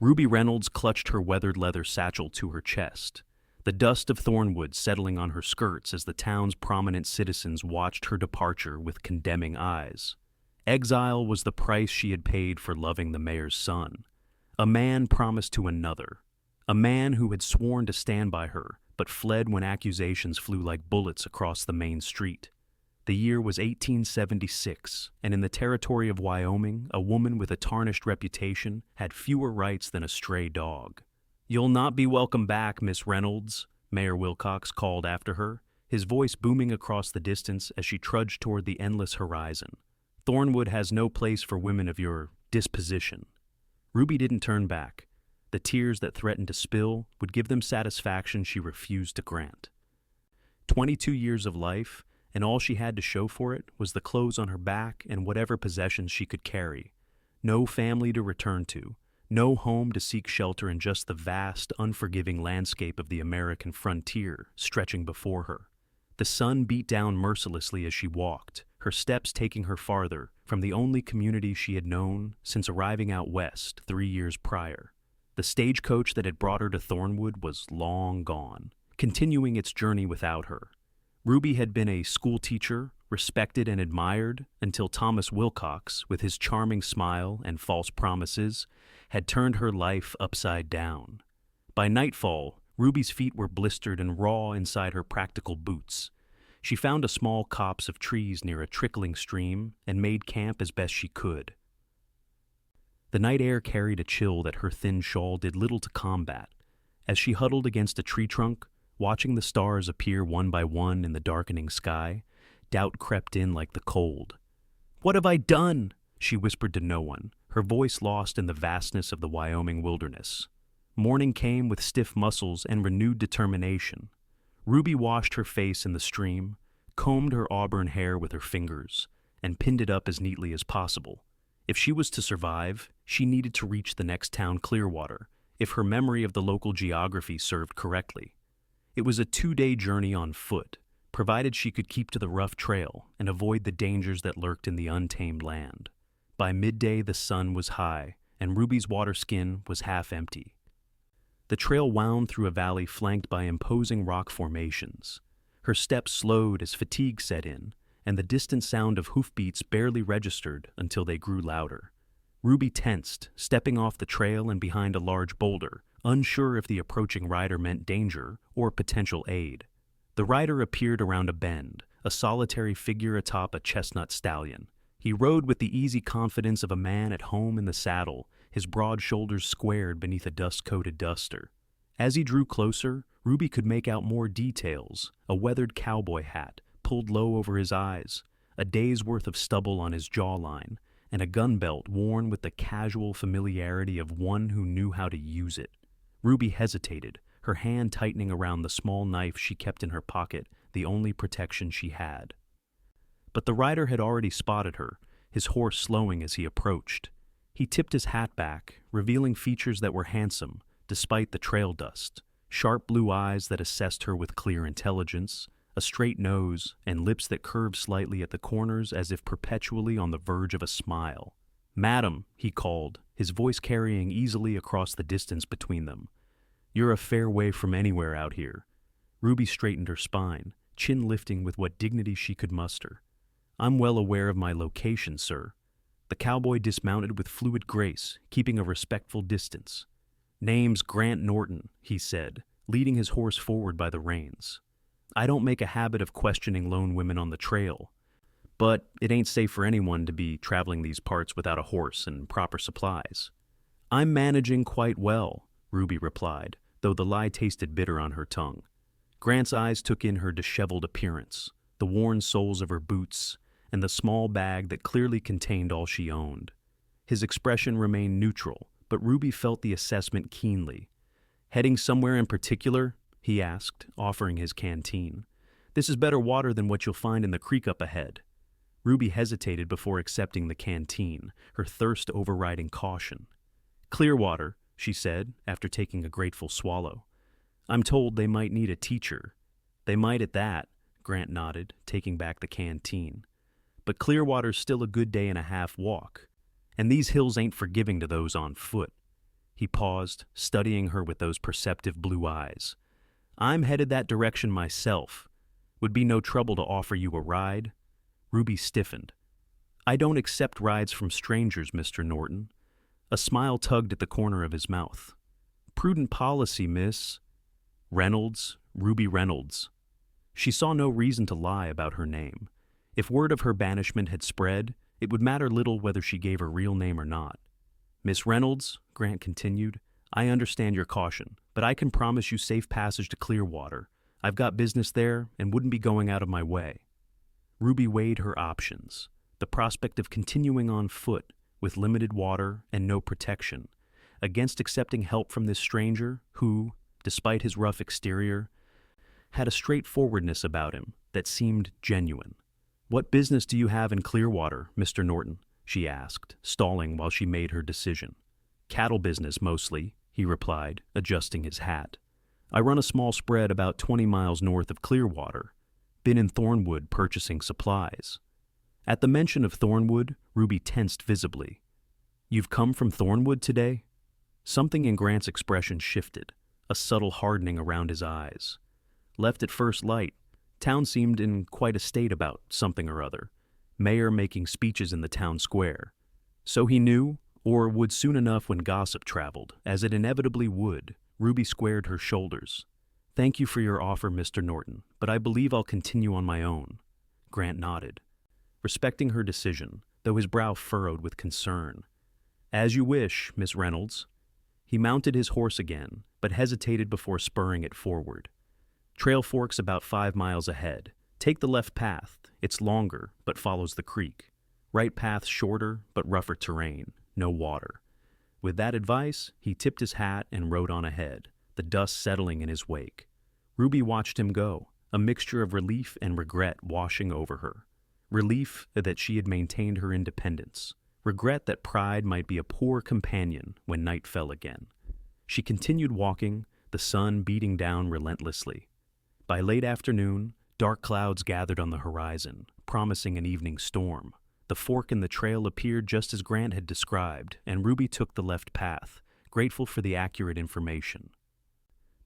Ruby Reynolds clutched her weathered leather satchel to her chest, the dust of Thornwood settling on her skirts as the town's prominent citizens watched her departure with condemning eyes. Exile was the price she had paid for loving the mayor's son. A man promised to another. A man who had sworn to stand by her, but fled when accusations flew like bullets across the main street. The year was 1876, and in the territory of Wyoming, a woman with a tarnished reputation had fewer rights than a stray dog. "You'll not be welcome back, Miss Reynolds," Mayor Wilcox called after her, his voice booming across the distance as she trudged toward the endless horizon. "Thornwood has no place for women of your disposition." Ruby didn't turn back. The tears that threatened to spill would give them satisfaction she refused to grant. 22 years of life, and all she had to show for it was the clothes on her back and whatever possessions she could carry. No family to return to, no home to seek shelter in just the vast, unforgiving landscape of the American frontier stretching before her. The sun beat down mercilessly as she walked, her steps taking her farther from the only community she had known since arriving out west 3 years prior. The stagecoach that had brought her to Thornwood was long gone, continuing its journey without her. Ruby had been a school teacher, respected and admired, until Thomas Wilcox, with his charming smile and false promises, had turned her life upside down. By nightfall, Ruby's feet were blistered and raw inside her practical boots. She found a small copse of trees near a trickling stream and made camp as best she could. The night air carried a chill that her thin shawl did little to combat. As she huddled against a tree trunk, watching the stars appear one by one in the darkening sky, doubt crept in like the cold. "What have I done?" she whispered to no one, her voice lost in the vastness of the Wyoming wilderness. Morning came with stiff muscles and renewed determination. Ruby washed her face in the stream, combed her auburn hair with her fingers, and pinned it up as neatly as possible. If she was to survive, she needed to reach the next town, Clearwater, if her memory of the local geography served correctly. It was a 2-day journey on foot, provided she could keep to the rough trail and avoid the dangers that lurked in the untamed land. By midday, the sun was high, and Ruby's water skin was half empty. The trail wound through a valley flanked by imposing rock formations. Her steps slowed as fatigue set in, and the distant sound of hoofbeats barely registered until they grew louder. Ruby tensed, stepping off the trail and behind a large boulder, unsure if the approaching rider meant danger or potential aid. The rider appeared around a bend, a solitary figure atop a chestnut stallion. He rode with the easy confidence of a man at home in the saddle, his broad shoulders squared beneath a dust-coated duster. As he drew closer, Ruby could make out more details: a weathered cowboy hat, pulled low over his eyes, a day's worth of stubble on his jawline, and a gun belt worn with the casual familiarity of one who knew how to use it. Ruby hesitated, her hand tightening around the small knife she kept in her pocket, the only protection she had. But the rider had already spotted her, his horse slowing as he approached. He tipped his hat back, revealing features that were handsome, despite the trail dust: sharp blue eyes that assessed her with clear intelligence, a straight nose, and lips that curved slightly at the corners as if perpetually on the verge of a smile. "Madam," he called, his voice carrying easily across the distance between them. "You're a fair way from anywhere out here." Ruby straightened her spine, chin lifting with what dignity she could muster. "I'm well aware of my location, sir." The cowboy dismounted with fluid grace, keeping a respectful distance. "Name's Grant Norton," he said, leading his horse forward by the reins. "I don't make a habit of questioning lone women on the trail, but it ain't safe for anyone to be traveling these parts without a horse and proper supplies." "I'm managing quite well," Ruby replied, though the lie tasted bitter on her tongue. Grant's eyes took in her disheveled appearance, the worn soles of her boots, and the small bag that clearly contained all she owned. His expression remained neutral, but Ruby felt the assessment keenly. "Heading somewhere in particular?" he asked, offering his canteen. "This is better water than what you'll find in the creek up ahead." Ruby hesitated before accepting the canteen, her thirst overriding caution. "Clearwater," she said, after taking a grateful swallow. "I'm told they might need a teacher." "They might at that," Grant nodded, taking back the canteen. "But Clearwater's still a good day and a half walk, and these hills ain't forgiving to those on foot." He paused, studying her with those perceptive blue eyes. I'm headed that direction myself. Would be no trouble to offer you a ride. Ruby stiffened. I don't accept rides from strangers, Mr. Norton. A smile tugged at the corner of his mouth. Prudent policy, miss. Reynolds, Ruby Reynolds. She saw no reason to lie about her name. If word of her banishment had spread, it would matter little whether she gave her real name or not. Miss Reynolds, Grant continued, I understand your caution, but I can promise you safe passage to Clearwater. I've got business there and wouldn't be going out of my way. Ruby weighed her options. The prospect of continuing on foot, with limited water and no protection, against accepting help from this stranger who, despite his rough exterior, had a straightforwardness about him that seemed genuine. What business do you have in Clearwater, Mr. Norton? She asked, stalling while she made her decision. Cattle business, mostly, he replied, adjusting his hat. I run a small spread about 20 miles north of Clearwater. Been in Thornwood purchasing supplies. At the mention of Thornwood, Ruby tensed visibly. You've come from Thornwood today? Something in Grant's expression shifted, a subtle hardening around his eyes. Left at first light, town seemed in quite a state about something or other. Mayor making speeches in the town square. So he knew, or would soon enough when gossip traveled, as it inevitably would. Ruby squared her shoulders. Thank you for your offer, Mr. Norton, but I believe I'll continue on my own. Grant nodded, respecting her decision, though his brow furrowed with concern. As you wish, Miss Reynolds. He mounted his horse again, but hesitated before spurring it forward. Trail forks about 5 miles ahead. Take the left path. It's longer, but follows the creek. Right path shorter, but rougher terrain. No water. With that advice, he tipped his hat and rode on ahead, the dust settling in his wake. Ruby watched him go, a mixture of relief and regret washing over her. Relief that she had maintained her independence. Regret that pride might be a poor companion when night fell again. She continued walking, the sun beating down relentlessly. By late afternoon, dark clouds gathered on the horizon, promising an evening storm. The fork in the trail appeared just as Grant had described, and Ruby took the left path, grateful for the accurate information.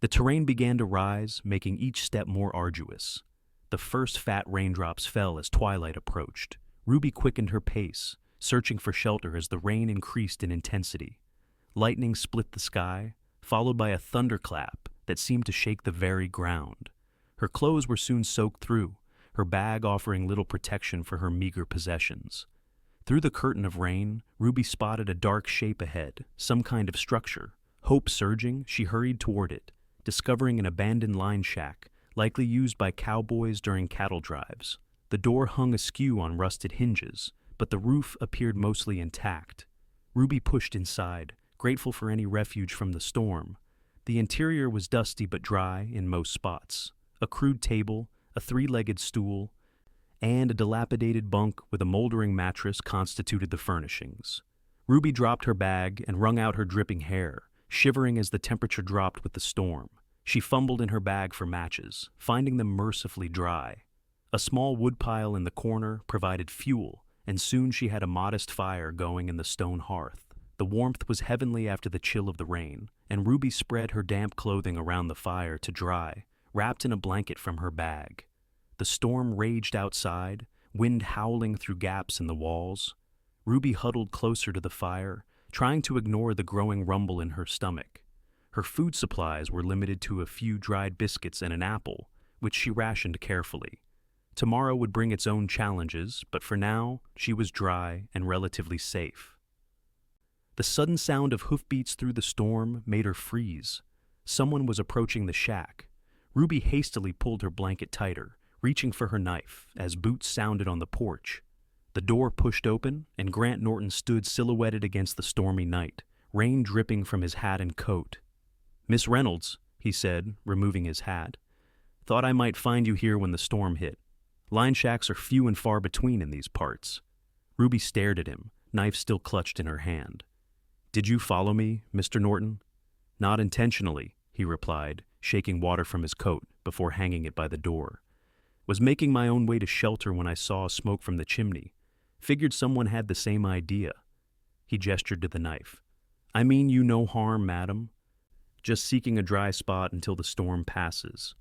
The terrain began to rise, making each step more arduous. The first fat raindrops fell as twilight approached. Ruby quickened her pace, searching for shelter as the rain increased in intensity. Lightning split the sky, followed by a thunderclap that seemed to shake the very ground. Her clothes were soon soaked through, her bag offering little protection for her meager possessions. Through the curtain of rain, Ruby spotted a dark shape ahead, some kind of structure. Hope surging, she hurried toward it, discovering an abandoned line shack, likely used by cowboys during cattle drives. The door hung askew on rusted hinges, but the roof appeared mostly intact. Ruby pushed inside, grateful for any refuge from the storm. The interior was dusty but dry in most spots. A crude table, a 3-legged stool, and a dilapidated bunk with a moldering mattress constituted the furnishings. Ruby dropped her bag and wrung out her dripping hair, shivering as the temperature dropped with the storm. She fumbled in her bag for matches, finding them mercifully dry. A small woodpile in the corner provided fuel, and soon she had a modest fire going in the stone hearth. The warmth was heavenly after the chill of the rain, and Ruby spread her damp clothing around the fire to dry, wrapped in a blanket from her bag. The storm raged outside, wind howling through gaps in the walls. Ruby huddled closer to the fire, trying to ignore the growing rumble in her stomach. Her food supplies were limited to a few dried biscuits and an apple, which she rationed carefully. Tomorrow would bring its own challenges, but for now, she was dry and relatively safe. The sudden sound of hoofbeats through the storm made her freeze. Someone was approaching the shack. Ruby hastily pulled her blanket tighter, reaching for her knife, as boots sounded on the porch. The door pushed open, and Grant Norton stood silhouetted against the stormy night, rain dripping from his hat and coat. "Miss Reynolds," he said, removing his hat. "Thought I might find you here when the storm hit. Line shacks are few and far between in these parts." Ruby stared at him, knife still clutched in her hand. "Did you follow me, Mr. Norton?" "Not intentionally," he replied, shaking water from his coat before hanging it by the door. "Was making my own way to shelter when I saw smoke from the chimney. Figured someone had the same idea." He gestured to the knife. I mean you no harm, madam. Just seeking a dry spot until the storm passes.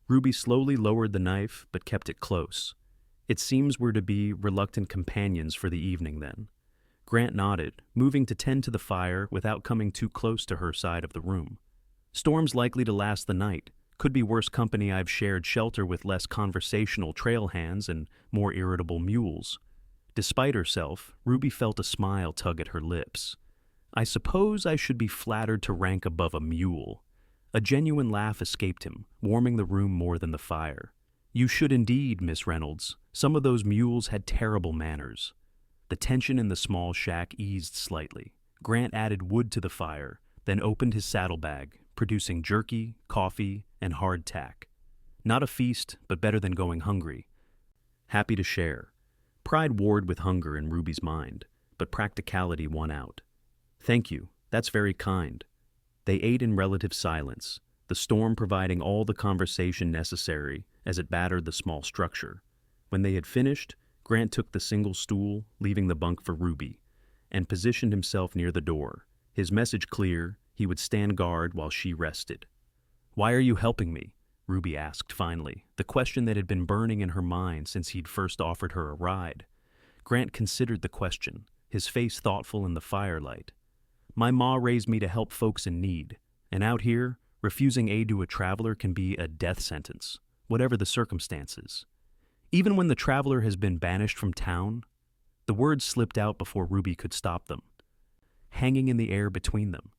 Ruby slowly lowered the knife, but kept it close. It seems we're to be reluctant companions for the evening, then. Grant nodded, moving to tend to the fire without coming too close to her side of the room. Storm's likely to last the night. Could be worse company. I've shared shelter with less conversational trail hands and more irritable mules. Despite herself, Ruby felt a smile tug at her lips. I suppose I should be flattered to rank above a mule. A genuine laugh escaped him, warming the room more than the fire. You should indeed, Miss Reynolds. Some of those mules had terrible manners. The tension in the small shack eased slightly. Grant added wood to the fire, then opened his saddlebag, producing jerky, coffee, and hardtack. Not a feast, but better than going hungry. Happy to share. Pride warred with hunger in Ruby's mind, but practicality won out. Thank you, that's very kind. They ate in relative silence, the storm providing all the conversation necessary as it battered the small structure. When they had finished, Grant took the single stool, leaving the bunk for Ruby, and positioned himself near the door. His message clear, he would stand guard while she rested. Why are you helping me? Ruby asked finally, the question that had been burning in her mind since he'd first offered her a ride. Grant considered the question, his face thoughtful in the firelight. My ma raised me to help folks in need, and out here, refusing aid to a traveler can be a death sentence, whatever the circumstances. Even when the traveler has been banished from town, the words slipped out before Ruby could stop them. Hanging in the air between them,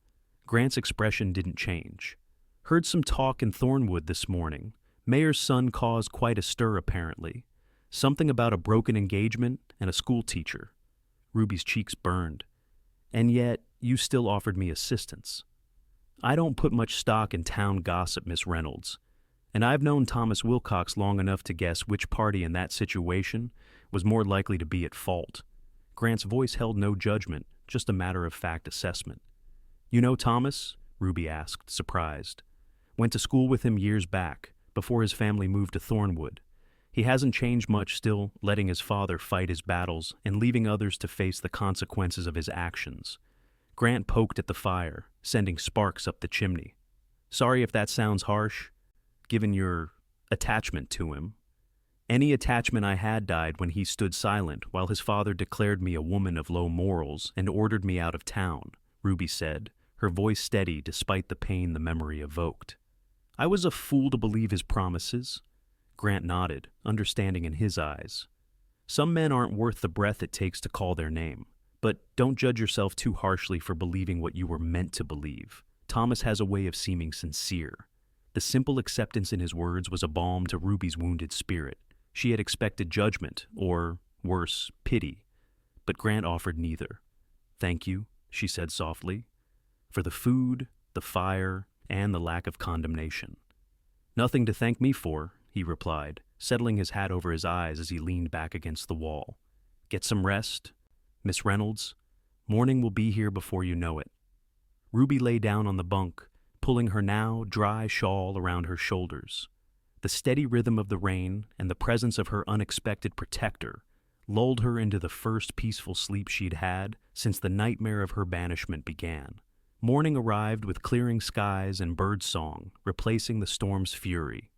Grant's expression didn't change. Heard some talk in Thornwood this morning. Mayor's son caused quite a stir, apparently. Something about a broken engagement and a school teacher. Ruby's cheeks burned. And yet, you still offered me assistance. I don't put much stock in town gossip, Miss Reynolds, and I've known Thomas Wilcox long enough to guess which party in that situation was more likely to be at fault. Grant's voice held no judgment, just a matter-of-fact assessment. You know Thomas? Ruby asked, surprised. Went to school with him years back, before his family moved to Thornwood. He hasn't changed much, still letting his father fight his battles and leaving others to face the consequences of his actions. Grant poked at the fire, sending sparks up the chimney. Sorry if that sounds harsh, given your attachment to him. Any attachment I had died when he stood silent while his father declared me a woman of low morals and ordered me out of town, Ruby said, her voice steady despite the pain the memory evoked. I was a fool to believe his promises. Grant nodded, understanding in his eyes. Some men aren't worth the breath it takes to call their name. But don't judge yourself too harshly for believing what you were meant to believe. Thomas has a way of seeming sincere. The simple acceptance in his words was a balm to Ruby's wounded spirit. She had expected judgment, or, worse, pity. But Grant offered neither. Thank you, she said softly, for the food, the fire, and the lack of condemnation. Nothing to thank me for, he replied, settling his hat over his eyes as he leaned back against the wall. Get some rest, Miss Reynolds. Morning will be here before you know it. Ruby lay down on the bunk, pulling her now dry shawl around her shoulders. The steady rhythm of the rain and the presence of her unexpected protector lulled her into the first peaceful sleep she'd had since the nightmare of her banishment began. Morning arrived with clearing skies and bird song, replacing the storm's fury.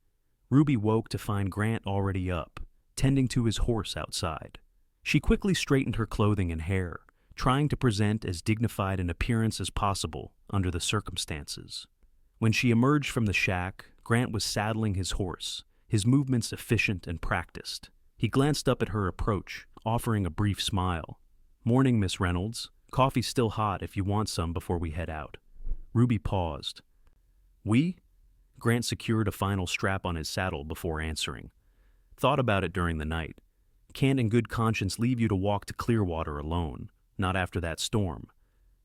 Ruby woke to find Grant already up, tending to his horse outside. She quickly straightened her clothing and hair, trying to present as dignified an appearance as possible under the circumstances. When she emerged from the shack, Grant was saddling his horse, his movements efficient and practiced. He glanced up at her approach, offering a brief smile. Morning, Miss Reynolds. Coffee's still hot if you want some before we head out. Ruby paused. We? Grant secured a final strap on his saddle before answering. Thought about it during the night. Can't in good conscience leave you to walk to Clearwater alone, not after that storm.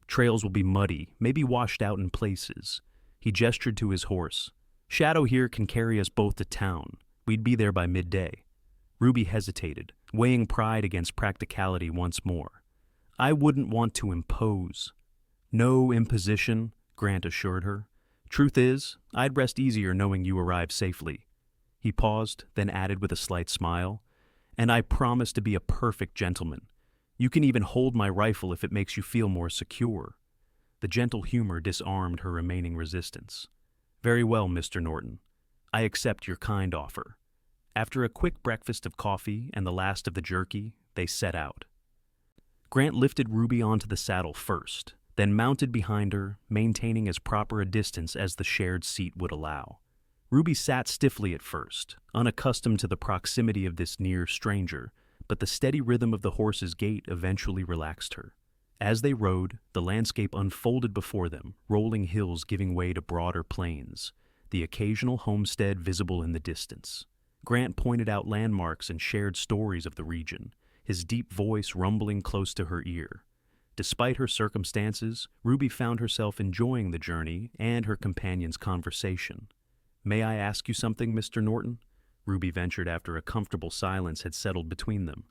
Trails will be muddy, maybe washed out in places. He gestured to his horse. Shadow here can carry us both to town. We'd be there by midday. Ruby hesitated, weighing pride against practicality once more. I wouldn't want to impose. No imposition, Grant assured her. Truth is, I'd rest easier knowing you arrived safely. He paused, then added with a slight smile, and I promise to be a perfect gentleman. You can even hold my rifle if it makes you feel more secure. The gentle humor disarmed her remaining resistance. "Very well, Mr. Norton. I accept your kind offer." After a quick breakfast of coffee and the last of the jerky, they set out. Grant lifted Ruby onto the saddle first, then mounted behind her, maintaining as proper a distance as the shared seat would allow. Ruby sat stiffly at first, unaccustomed to the proximity of this near stranger, but the steady rhythm of the horse's gait eventually relaxed her. As they rode, the landscape unfolded before them, rolling hills giving way to broader plains, the occasional homestead visible in the distance. Grant pointed out landmarks and shared stories of the region, his deep voice rumbling close to her ear. Despite her circumstances, Ruby found herself enjoying the journey and her companion's conversation. "May I ask you something, Mr. Norton?" Ruby ventured after a comfortable silence had settled between them.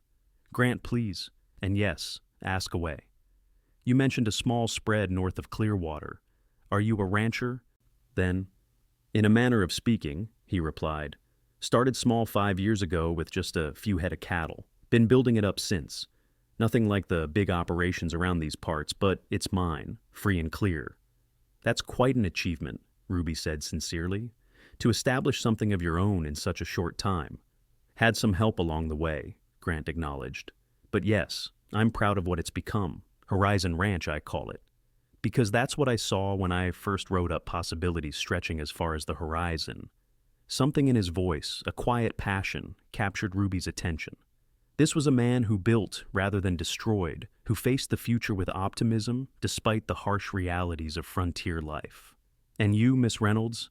"Grant, please. And yes, ask away." "You mentioned a small spread north of Clearwater. Are you a rancher?" Then, "In a manner of speaking," he replied. "Started small 5 years ago with just a few head of cattle. Been building it up since. Nothing like the big operations around these parts, but it's mine, free and clear." "That's quite an achievement," Ruby said sincerely. "To establish something of your own in such a short time." "Had some help along the way," Grant acknowledged. "But yes, I'm proud of what it's become. Horizon Ranch, I call it. Because that's what I saw when I first wrote up possibilities stretching as far as the horizon." Something in his voice, a quiet passion, captured Ruby's attention. This was a man who built rather than destroyed, who faced the future with optimism despite the harsh realities of frontier life. "And you, Miss Reynolds?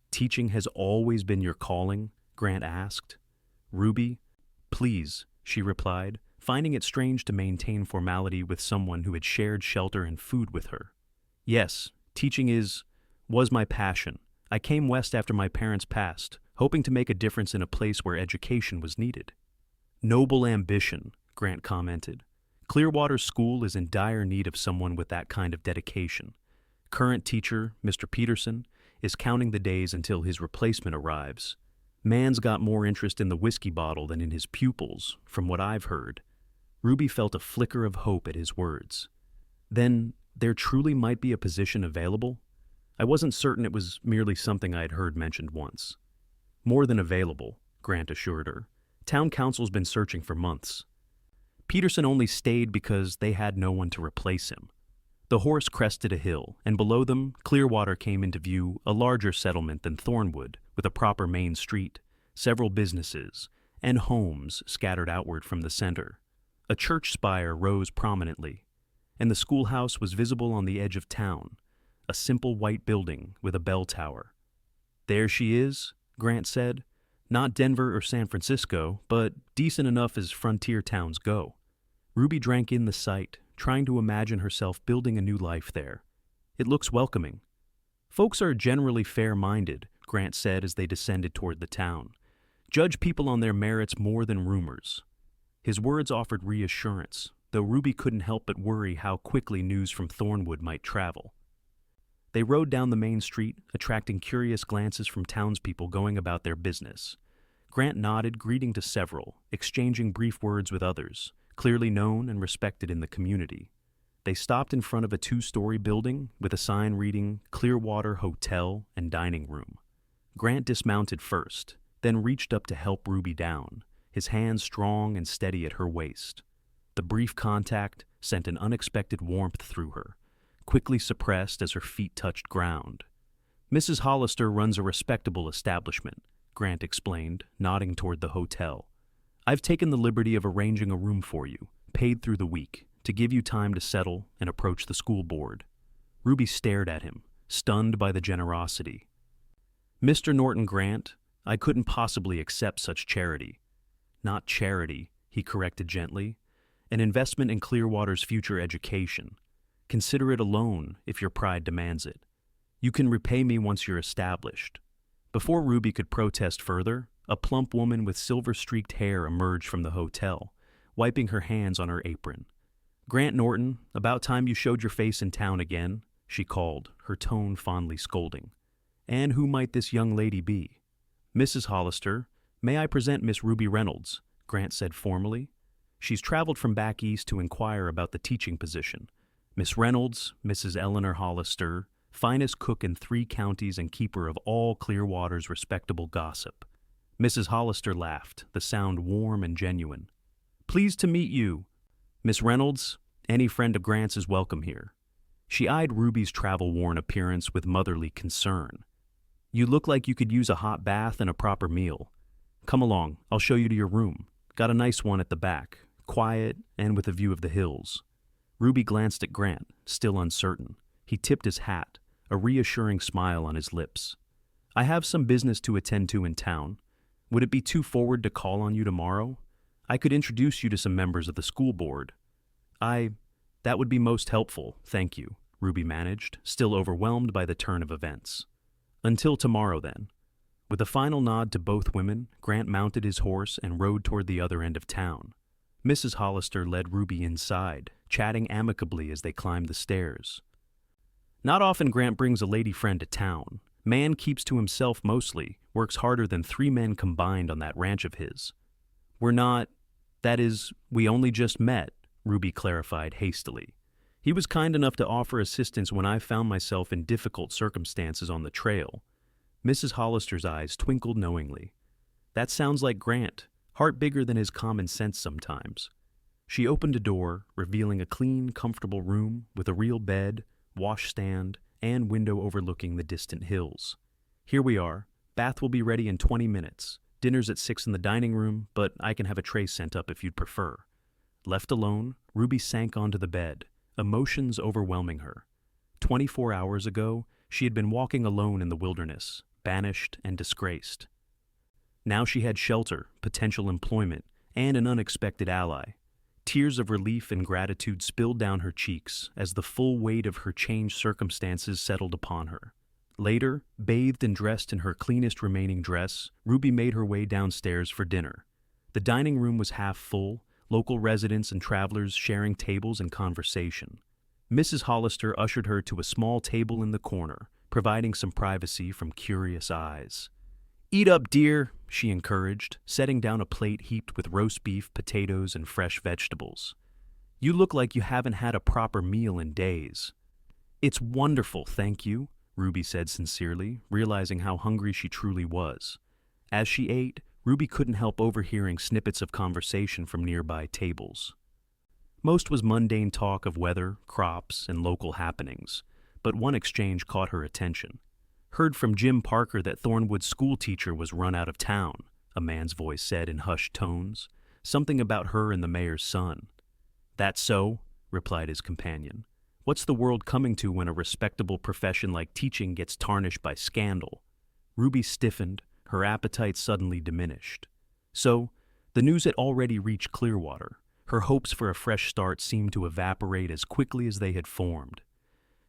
Teaching has always been your calling?" Grant asked. "Ruby?" "Please," she replied, finding it strange to maintain formality with someone who had shared shelter and food with her. "Yes, teaching was my passion. I came west after my parents passed, hoping to make a difference in a place where education was needed." "Noble ambition," Grant commented. "Clearwater School is in dire need of someone with that kind of dedication. Current teacher, Mr. Peterson, is counting the days until his replacement arrives. Man's got more interest in the whiskey bottle than in his pupils, from what I've heard." Ruby felt a flicker of hope at his words. "Then there truly might be a position available?" "I wasn't certain it was merely something I had heard mentioned once." "More than available," Grant assured her. "Town council's been searching for months." Peterson only stayed because they had no one to replace him. The horse crested a hill, and below them, Clearwater came into view, a larger settlement than Thornwood, with a proper main street, several businesses, and homes scattered outward from the center. A church spire rose prominently, and the schoolhouse was visible on the edge of town, a simple white building with a bell tower. "There she is," Grant said. "Not Denver or San Francisco, but decent enough as frontier towns go." Ruby drank in the sight, trying to imagine herself building a new life there. "It looks welcoming." "Folks are generally fair-minded," Grant said as they descended toward the town. "Judge people on their merits more than rumors." His words offered reassurance, though Ruby couldn't help but worry how quickly news from Thornwood might travel. They rode down the main street, attracting curious glances from townspeople going about their business. Grant nodded, greeting to several, exchanging brief words with others, clearly known and respected in the community. They stopped in front of a 2-story building with a sign reading Clearwater Hotel and Dining Room. Grant dismounted first, then reached up to help Ruby down, his hands strong and steady at her waist. The brief contact sent an unexpected warmth through her, quickly suppressed as her feet touched ground. "Mrs. Hollister runs a respectable establishment," Grant explained, nodding toward the hotel. "I've taken the liberty of arranging a room for you, paid through the week, to give you time to settle and approach the school board." Ruby stared at him, stunned by the generosity. "Mr. Norton Grant, I couldn't possibly accept such charity." "Not charity," he corrected gently. "An investment in Clearwater's future education. Consider it a loan if your pride demands it. You can repay me once you're established." Before Ruby could protest further, a plump woman with silver-streaked hair emerged from the hotel, wiping her hands on her apron. "Grant Norton, about time you showed your face in town again," she called, her tone fondly scolding. "And who might this young lady be?" "Mrs. Hollister, may I present Miss Ruby Reynolds," Grant said formally. "She's traveled from back east to inquire about the teaching position. Miss Reynolds, Mrs. Eleanor Hollister, finest cook in 3 counties and keeper of all Clearwater's respectable gossip. Mrs. Hollister laughed, the sound warm and genuine. Pleased to meet you. Miss Reynolds, any friend of Grant's is welcome here. She eyed Ruby's travel-worn appearance with motherly concern. You look like you could use a hot bath and a proper meal. Come along, I'll show you to your room. Got a nice one at the back, quiet and with a view of the hills. Ruby glanced at Grant, still uncertain. He tipped his hat, a reassuring smile on his lips. I have some business to attend to in town. Would it be too forward to call on you tomorrow? I could introduce you to some members of the school board. That would be most helpful, thank you, Ruby managed, still overwhelmed by the turn of events. Until tomorrow, then. With a final nod to both women, Grant mounted his horse and rode toward the other end of town. Mrs. Hollister led Ruby inside, chatting amicably as they climbed the stairs. Not often Grant brings a lady friend to town. Man keeps to himself mostly, works harder than 3 men combined on that ranch of his. We only just met, Ruby clarified hastily. He was kind enough to offer assistance when I found myself in difficult circumstances on the trail. Mrs. Hollister's eyes twinkled knowingly. That sounds like Grant, heart bigger than his common sense sometimes. She opened a door, revealing a clean, comfortable room with a real bed, washstand, and window overlooking the distant hills. Here we are. Bath will be ready in 20 minutes. Dinner's at 6 in the dining room, but I can have a tray sent up if you'd prefer. Left alone, Ruby sank onto the bed, emotions overwhelming her. 24 hours ago, she had been walking alone in the wilderness, banished and disgraced. Now she had shelter, potential employment, and an unexpected ally. Tears of relief and gratitude spilled down her cheeks as the full weight of her changed circumstances settled upon her. Later, bathed and dressed in her cleanest remaining dress, Ruby made her way downstairs for dinner. The dining room was half full, local residents and travelers sharing tables and conversation. Mrs. Hollister ushered her to a small table in the corner, providing some privacy from curious eyes. "Eat up, dear," she encouraged, setting down a plate heaped with roast beef, potatoes, and fresh vegetables. "You look like you haven't had a proper meal in days." "It's wonderful, thank you," Ruby said sincerely, realizing how hungry she truly was. As she ate, Ruby couldn't help overhearing snippets of conversation from nearby tables. Most was mundane talk of weather, crops, and local happenings, but one exchange caught her attention. "Heard from Jim Parker that Thornwood's schoolteacher was run out of town," a man's voice said in hushed tones, something about her and the mayor's son. "That's so," replied his companion. "What's the world coming to when a respectable profession like teaching gets tarnished by scandal?" Ruby stiffened, her appetite suddenly diminished. So, the news had already reached Clearwater. Her hopes for a fresh start seemed to evaporate as quickly as they had formed.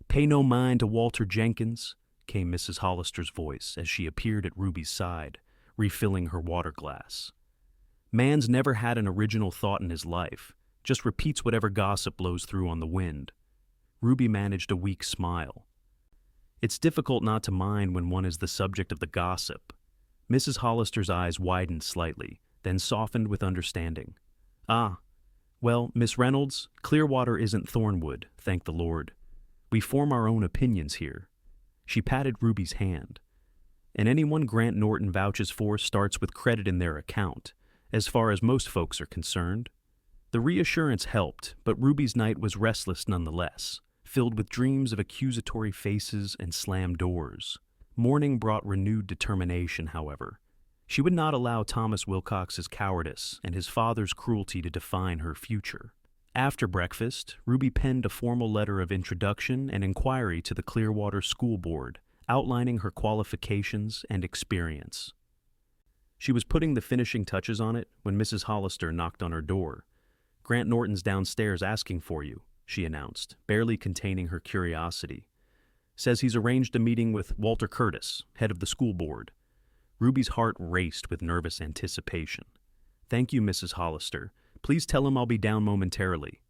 "Pay no mind to Walter Jenkins," came Mrs. Hollister's voice as she appeared at Ruby's side, refilling her water glass. "Man's never had an original thought in his life, just repeats whatever gossip blows through on the wind." Ruby managed a weak smile. "It's difficult not to mind when one is the subject of the gossip." Mrs. Hollister's eyes widened slightly, then softened with understanding. "Ah, well, Miss Reynolds, Clearwater isn't Thornwood, thank the Lord. We form our own opinions here." She patted Ruby's hand. "And anyone Grant Norton vouches for starts with credit in their account, as far as most folks are concerned." The reassurance helped, but Ruby's night was restless nonetheless, filled with dreams of accusatory faces and slammed doors. Morning brought renewed determination, however. She would not allow Thomas Wilcox's cowardice and his father's cruelty to define her future. After breakfast, Ruby penned a formal letter of introduction and inquiry to the Clearwater School Board, outlining her qualifications and experience. She was putting the finishing touches on it when Mrs. Hollister knocked on her door. "Grant Norton's downstairs asking for you," she announced, barely containing her curiosity. "Says he's arranged a meeting with Walter Curtis, head of the school board." Ruby's heart raced with nervous anticipation. "Thank you, Mrs. Hollister. Please tell him I'll be down momentarily."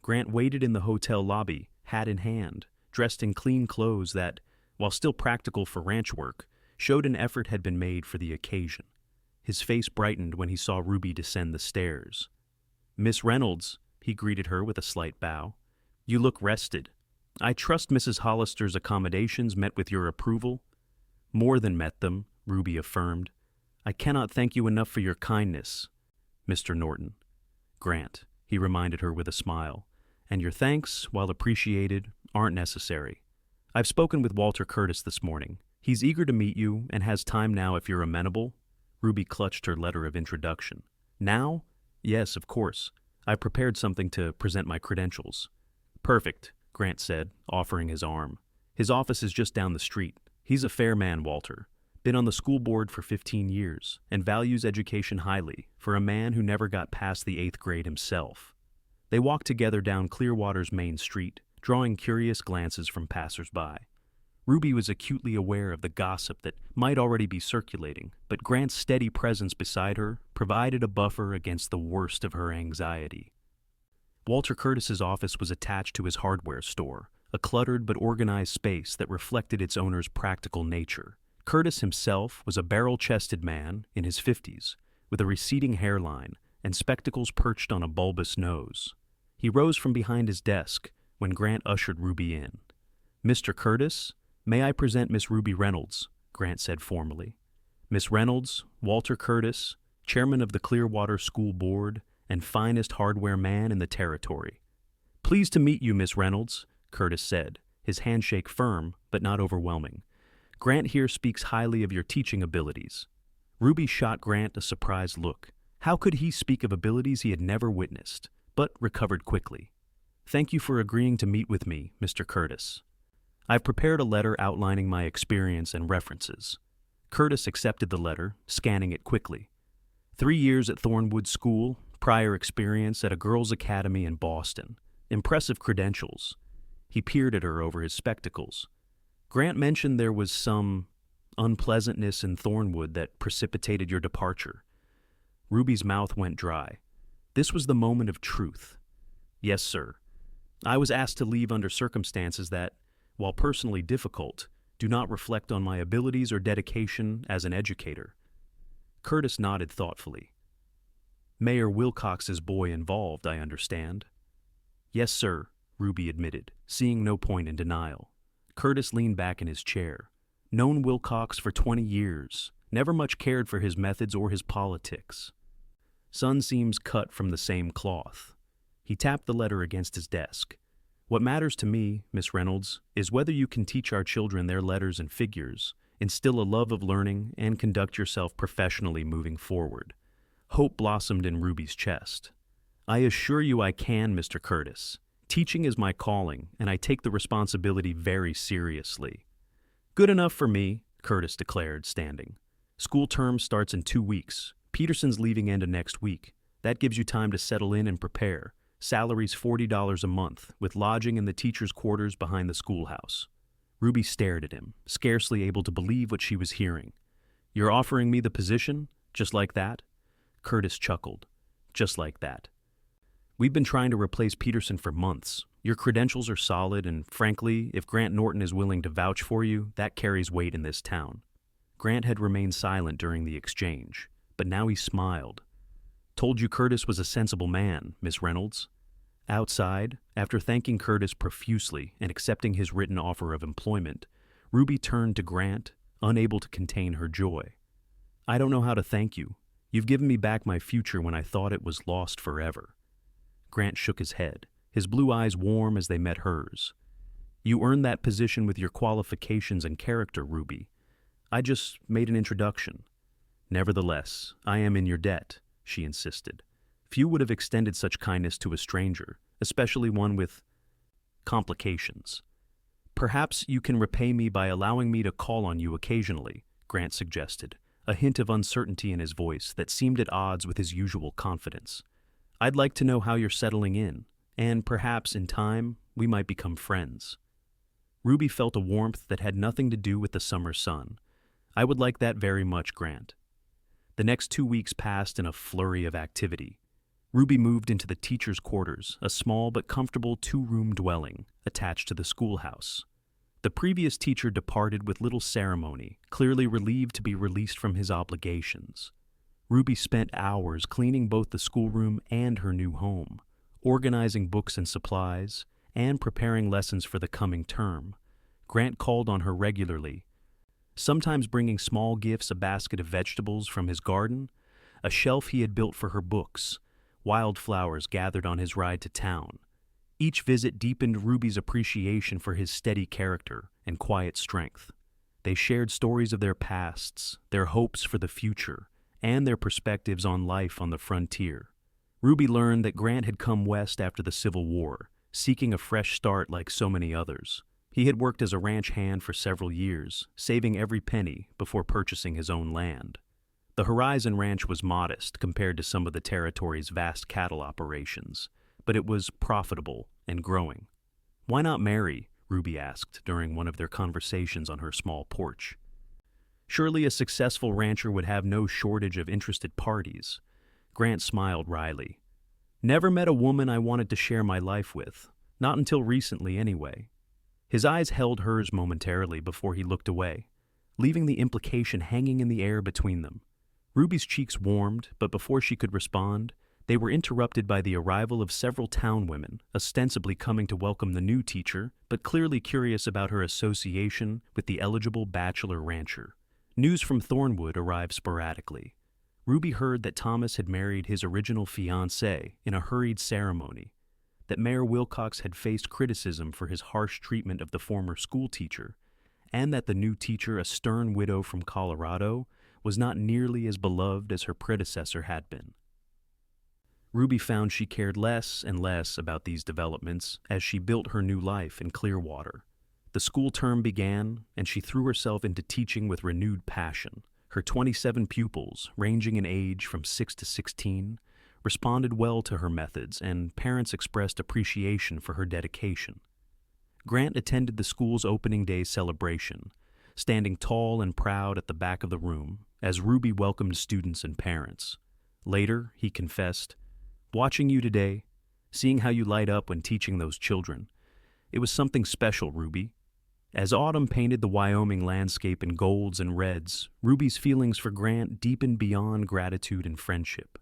Grant waited in the hotel lobby, hat in hand, dressed in clean clothes that, while still practical for ranch work, showed an effort had been made for the occasion. His face brightened when he saw Ruby descend the stairs. "Miss Reynolds," he greeted her with a slight bow. You look rested. I trust Mrs. Hollister's accommodations met with your approval. More than met them, Ruby affirmed. I cannot thank you enough for your kindness, Mr. Norton. Grant, he reminded her with a smile, and your thanks, while appreciated, aren't necessary. I've spoken with Walter Curtis this morning. He's eager to meet you and has time now if you're amenable. Ruby clutched her letter of introduction. Now? Yes, of course. I've prepared something to present my credentials. Perfect, Grant said, offering his arm. His office is just down the street. He's a fair man, Walter. Been on the school board for 15 years and values education highly for a man who never got past the 8th grade himself. They walked together down Clearwater's main street, drawing curious glances from passers-by. Ruby was acutely aware of the gossip that might already be circulating, but Grant's steady presence beside her provided a buffer against the worst of her anxiety. Walter Curtis's office was attached to his hardware store, a cluttered but organized space that reflected its owner's practical nature. Curtis himself was a barrel-chested man in his 50s, with a receding hairline and spectacles perched on a bulbous nose. He rose from behind his desk when Grant ushered Ruby in. Mr. Curtis, may I present Miss Ruby Reynolds, Grant said formally. Miss Reynolds, Walter Curtis, chairman of the Clearwater School Board and finest hardware man in the territory. Pleased to meet you, Miss Reynolds, Curtis said, his handshake firm but not overwhelming. Grant here speaks highly of your teaching abilities. Ruby shot Grant a surprised look. How could he speak of abilities he had never witnessed, but recovered quickly? Thank you for agreeing to meet with me, Mr. Curtis. I've prepared a letter outlining my experience and references. Curtis accepted the letter, scanning it quickly. 3 years at Thornwood School, prior experience at a girls' academy in Boston. Impressive credentials. He peered at her over his spectacles. Grant mentioned there was some unpleasantness in Thornwood that precipitated your departure. Ruby's mouth went dry. This was the moment of truth. Yes, sir. I was asked to leave under circumstances that, while personally difficult, do not reflect on my abilities or dedication as an educator. Curtis nodded thoughtfully. Mayor Wilcox's boy involved, I understand. Yes, sir, Ruby admitted, seeing no point in denial. Curtis leaned back in his chair. Known Wilcox for 20 years, never much cared for his methods or his politics. Son seems cut from the same cloth. He tapped the letter against his desk. What matters to me, Miss Reynolds, is whether you can teach our children their letters and figures, instill a love of learning, and conduct yourself professionally moving forward. Hope blossomed in Ruby's chest. I assure you I can, Mr. Curtis. Teaching is my calling, and I take the responsibility very seriously. Good enough for me, Curtis declared, standing. School term starts in 2 weeks. Peterson's leaving end of next week. That gives you time to settle in and prepare. Salary's $40 a month, with lodging in the teacher's quarters behind the schoolhouse. Ruby stared at him, scarcely able to believe what she was hearing. You're offering me the position? Just like that? Curtis chuckled. Just like that. We've been trying to replace Peterson for months. Your credentials are solid, and frankly, if Grant Norton is willing to vouch for you, that carries weight in this town. Grant had remained silent during the exchange, but now he smiled. Told you Curtis was a sensible man, Miss Reynolds. Outside, after thanking Curtis profusely and accepting his written offer of employment, Ruby turned to Grant, unable to contain her joy. I don't know how to thank you. You've given me back my future when I thought it was lost forever. Grant shook his head, his blue eyes warm as they met hers. You earned that position with your qualifications and character, Ruby. I just made an introduction. Nevertheless, I am in your debt, she insisted. Few would have extended such kindness to a stranger, especially one with complications. Perhaps you can repay me by allowing me to call on you occasionally, Grant suggested, a hint of uncertainty in his voice that seemed at odds with his usual confidence. I'd like to know how you're settling in, and perhaps in time we might become friends. Ruby felt a warmth that had nothing to do with the summer sun. I would like that very much, Grant. The next 2 weeks passed in a flurry of activity. Ruby moved into the teacher's quarters, a small but comfortable 2-room dwelling attached to the schoolhouse. The previous teacher departed with little ceremony, clearly relieved to be released from his obligations. Ruby spent hours cleaning both the schoolroom and her new home, organizing books and supplies, and preparing lessons for the coming term. Grant called on her regularly, sometimes bringing small gifts, a basket of vegetables from his garden, a shelf he had built for her books, wildflowers gathered on his ride to town. Each visit deepened Ruby's appreciation for his steady character and quiet strength. They shared stories of their pasts, their hopes for the future, and their perspectives on life on the frontier. Ruby learned that Grant had come west after the Civil War, seeking a fresh start like so many others. He had worked as a ranch hand for several years, saving every penny before purchasing his own land. The Horizon Ranch was modest compared to some of the territory's vast cattle operations, but it was profitable and growing. "Why not marry?" Ruby asked during one of their conversations on her small porch. Surely a successful rancher would have no shortage of interested parties. Grant smiled wryly. "Never met a woman I wanted to share my life with. Not until recently, anyway." His eyes held hers momentarily before he looked away, leaving the implication hanging in the air between them. Ruby's cheeks warmed, but before she could respond, they were interrupted by the arrival of several town women, ostensibly coming to welcome the new teacher, but clearly curious about her association with the eligible bachelor rancher. News from Thornwood arrived sporadically. Ruby heard that Thomas had married his original fiancée in a hurried ceremony, that Mayor Wilcox had faced criticism for his harsh treatment of the former school teacher, and that the new teacher, a stern widow from Colorado, was not nearly as beloved as her predecessor had been. Ruby found she cared less and less about these developments as she built her new life in Clearwater. The school term began, and she threw herself into teaching with renewed passion. Her 27 pupils, ranging in age from 6 to 16, responded well to her methods, and parents expressed appreciation for her dedication. Grant attended the school's opening day celebration, standing tall and proud at the back of the room as Ruby welcomed students and parents. Later, he confessed, "Watching you today, seeing how you light up when teaching those children, it was something special, Ruby." As autumn painted the Wyoming landscape in golds and reds, Ruby's feelings for Grant deepened beyond gratitude and friendship.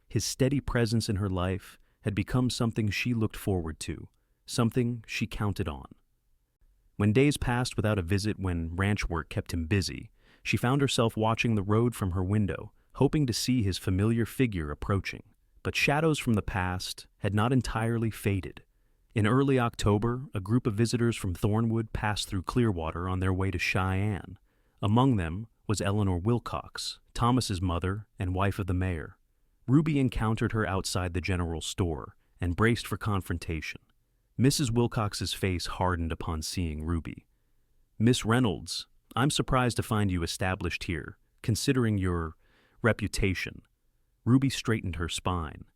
His steady presence in her life had become something she looked forward to, something she counted on. When days passed without a visit, when ranch work kept him busy, she found herself watching the road from her window, hoping to see his familiar figure approaching. But shadows from the past had not entirely faded. In early October, a group of visitors from Thornwood passed through Clearwater on their way to Cheyenne. Among them was Eleanor Wilcox, Thomas's mother and wife of the mayor. Ruby encountered her outside the general store and braced for confrontation. Mrs. Wilcox's face hardened upon seeing Ruby. "Miss Reynolds, I'm surprised to find you established here, considering your reputation." Ruby straightened her spine.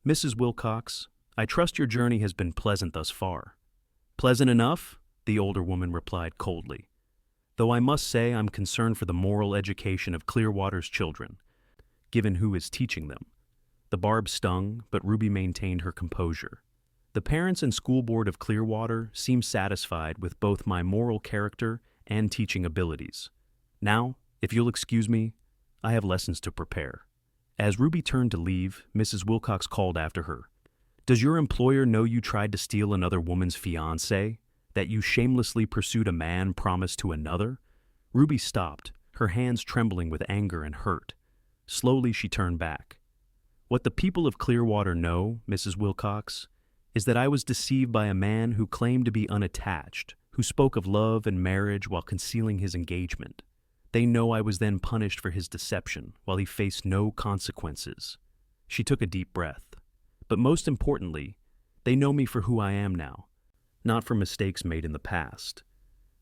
"Mrs. Wilcox, I trust your journey has been pleasant thus far." "Pleasant enough," the older woman replied coldly. "Though I must say I'm concerned for the moral education of Clearwater's children, given who is teaching them." The barb stung, but Ruby maintained her composure. "The parents and school board of Clearwater seem satisfied with both my moral character and teaching abilities. Now, if you'll excuse me, I have lessons to prepare." As Ruby turned to leave, Mrs. Wilcox called after her, "Does your employer know you tried to steal another woman's fiancé? That you shamelessly pursued a man promised to another?" Ruby stopped, her hands trembling with anger and hurt. Slowly she turned back. "What the people of Clearwater know, Mrs. Wilcox, is that I was deceived by a man who claimed to be unattached, who spoke of love and marriage while concealing his engagement. They know I was then punished for his deception while he faced no consequences." She took a deep breath. "But most importantly, they know me for who I am now, not for mistakes made in the past."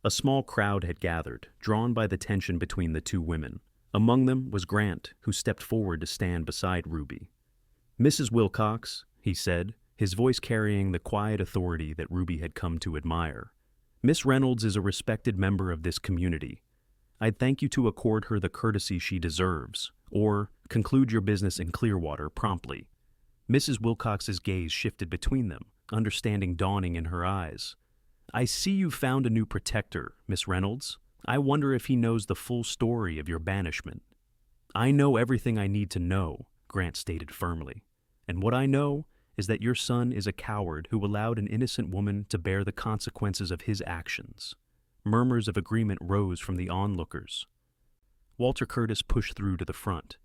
A small crowd had gathered, drawn by the tension between the two women. Among them was Grant, who stepped forward to stand beside Ruby. "Mrs. Wilcox," he said, his voice carrying the quiet authority that Ruby had come to admire, "Miss Reynolds is a respected member of this community. I'd thank you to accord her the courtesy she deserves, or conclude your business in Clearwater promptly." Mrs. Wilcox's gaze shifted between them, understanding dawning in her eyes. "I see you've found a new protector, Miss Reynolds. I wonder if he knows the full story of your banishment." "I know everything I need to know," Grant stated firmly. "And what I know is that your son is a coward who allowed an innocent woman to bear the consequences of his actions." Murmurs of agreement rose from the onlookers. Walter Curtis pushed through to the front.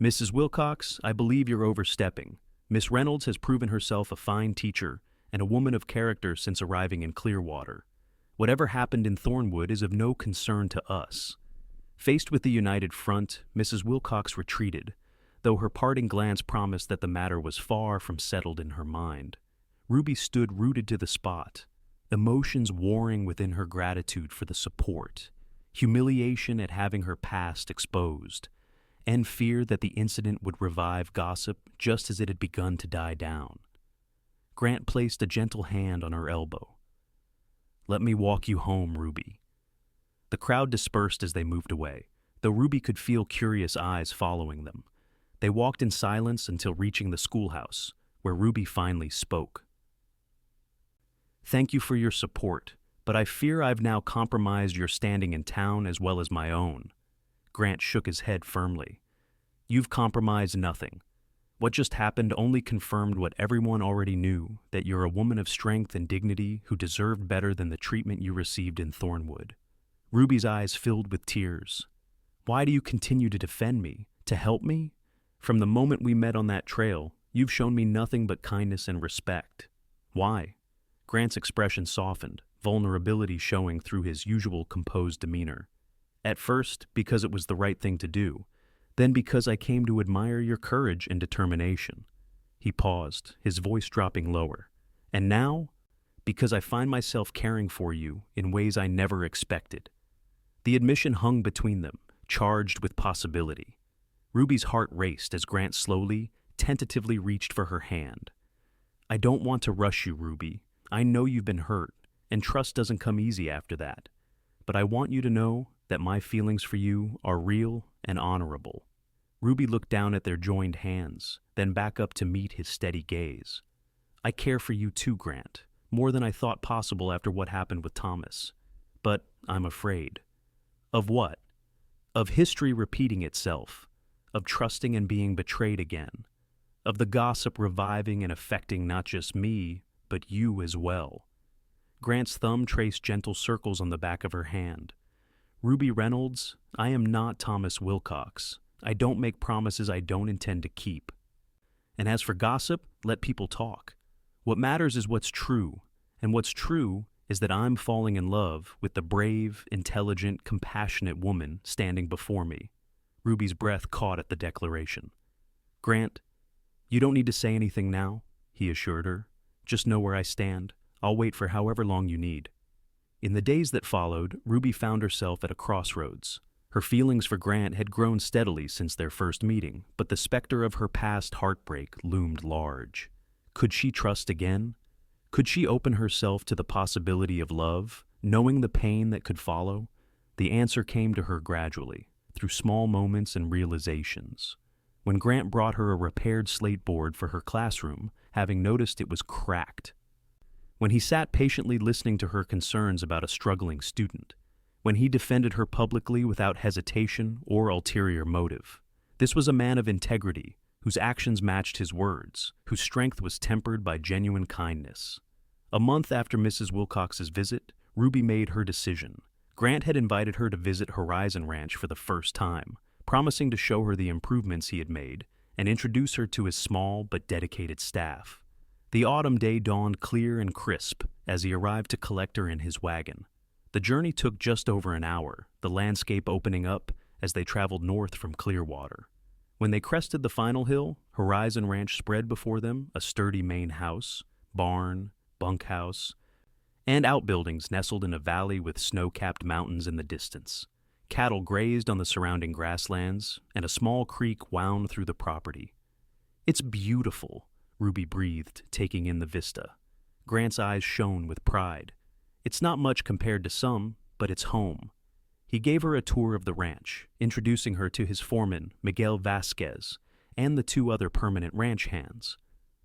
"Mrs. Wilcox, I believe you're overstepping. Miss Reynolds has proven herself a fine teacher and a woman of character since arriving in Clearwater. Whatever happened in Thornwood is of no concern to us." Faced with the united front, Mrs. Wilcox retreated, though her parting glance promised that the matter was far from settled in her mind. Ruby stood rooted to the spot, emotions warring within her gratitude for the support, humiliation at having her past exposed, and fear that the incident would revive gossip just as it had begun to die down. Grant placed a gentle hand on her elbow. "Let me walk you home, Ruby." The crowd dispersed as they moved away, though Ruby could feel curious eyes following them. They walked in silence until reaching the schoolhouse, where Ruby finally spoke. "Thank you for your support, but I fear I've now compromised your standing in town as well as my own." Grant shook his head firmly. "You've compromised nothing. What just happened only confirmed what everyone already knew, that you're a woman of strength and dignity who deserved better than the treatment you received in Thornwood." Ruby's eyes filled with tears. "Why do you continue to defend me? To help me? From the moment we met on that trail, you've shown me nothing but kindness and respect. Why?" Grant's expression softened, vulnerability showing through his usual composed demeanor. "At first, because it was the right thing to do. Then because I came to admire your courage and determination." He paused, his voice dropping lower. "And now, because I find myself caring for you in ways I never expected." The admission hung between them, charged with possibility. Ruby's heart raced as Grant slowly, tentatively reached for her hand. "I don't want to rush you, Ruby. I know you've been hurt, and trust doesn't come easy after that. But I want you to know that my feelings for you are real and honorable." Ruby looked down at their joined hands, then back up to meet his steady gaze. "I care for you too, Grant, more than I thought possible after what happened with Thomas. But I'm afraid." "Of what?" "Of history repeating itself, of trusting and being betrayed again, of the gossip reviving and affecting not just me, but you as well." Grant's thumb traced gentle circles on the back of her hand. "Ruby Reynolds, I am not Thomas Wilcox. I don't make promises I don't intend to keep. And as for gossip, let people talk. What matters is what's true, and what's true is that I'm falling in love with the brave, intelligent, compassionate woman standing before me." Ruby's breath caught at the declaration. "Grant, you don't need to say anything now," he assured her. "Just know where I stand. I'll wait for however long you need." In the days that followed, Ruby found herself at a crossroads. Her feelings for Grant had grown steadily since their first meeting, but the specter of her past heartbreak loomed large. Could she trust again? Could she open herself to the possibility of love, knowing the pain that could follow? The answer came to her gradually, through small moments and realizations. When Grant brought her a repaired slate board for her classroom, having noticed it was cracked. When he sat patiently listening to her concerns about a struggling student. When he defended her publicly without hesitation or ulterior motive. This was a man of integrity, whose actions matched his words, whose strength was tempered by genuine kindness. A month after Mrs. Wilcox's visit, Ruby made her decision. Grant had invited her to visit Horizon Ranch for the first time, promising to show her the improvements he had made and introduce her to his small but dedicated staff. The autumn day dawned clear and crisp as he arrived to collect her in his wagon. The journey took just over an hour, the landscape opening up as they traveled north from Clearwater. When they crested the final hill, Horizon Ranch spread before them a sturdy main house, barn, bunkhouse, and outbuildings nestled in a valley with snow-capped mountains in the distance. Cattle grazed on the surrounding grasslands, and a small creek wound through the property. "It's beautiful," Ruby breathed, taking in the vista. Grant's eyes shone with pride. "It's not much compared to some, but it's home." He gave her a tour of the ranch, introducing her to his foreman, Miguel Vasquez, and the two other permanent ranch hands.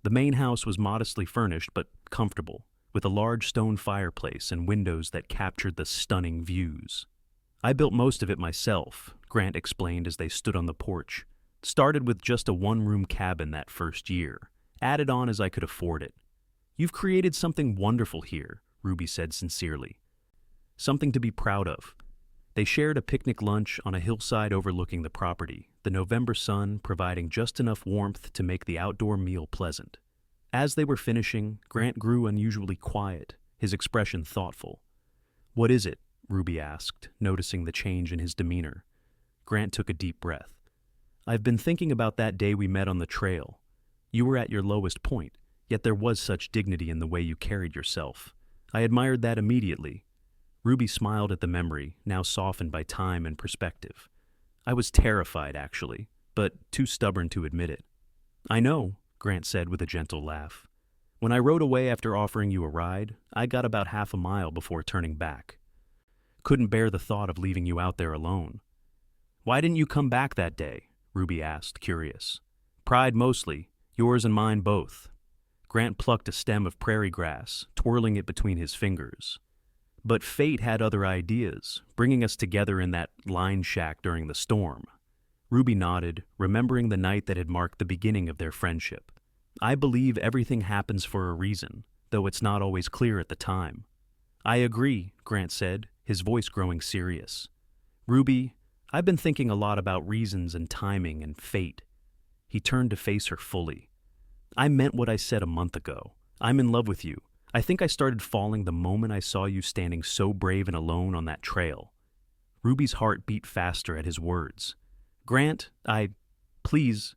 The main house was modestly furnished but comfortable, with a large stone fireplace and windows that captured the stunning views. "I built most of it myself," Grant explained as they stood on the porch. "Started with just a one-room cabin that first year. Added on as I could afford it. You've created something wonderful here, Ruby said sincerely. Something to be proud of. They shared a picnic lunch on a hillside overlooking the property, the November sun providing just enough warmth to make the outdoor meal pleasant. As they were finishing, Grant grew unusually quiet, his expression thoughtful. "What is it?" Ruby asked, noticing the change in his demeanor. Grant took a deep breath. "I've been thinking about that day we met on the trail. You were at your lowest point, yet there was such dignity in the way you carried yourself. I admired that immediately." Ruby smiled at the memory, now softened by time and perspective. "I was terrified, actually, but too stubborn to admit it." "I know," Grant said with a gentle laugh. "When I rode away after offering you a ride, I got about half a mile before turning back. Couldn't bear the thought of leaving you out there alone." "Why didn't you come back that day?" Ruby asked, curious. "Pride mostly, yours and mine both." Grant plucked a stem of prairie grass, twirling it between his fingers. "But fate had other ideas, bringing us together in that line shack during the storm." Ruby nodded, remembering the night that had marked the beginning of their friendship. "I believe everything happens for a reason, though it's not always clear at the time." "I agree," Grant said, his voice growing serious. "Ruby, I've been thinking a lot about reasons and timing and fate." He turned to face her fully. "I meant what I said a month ago. I'm in love with you. I think I started falling the moment I saw you standing so brave and alone on that trail." Ruby's heart beat faster at his words. "Grant, please,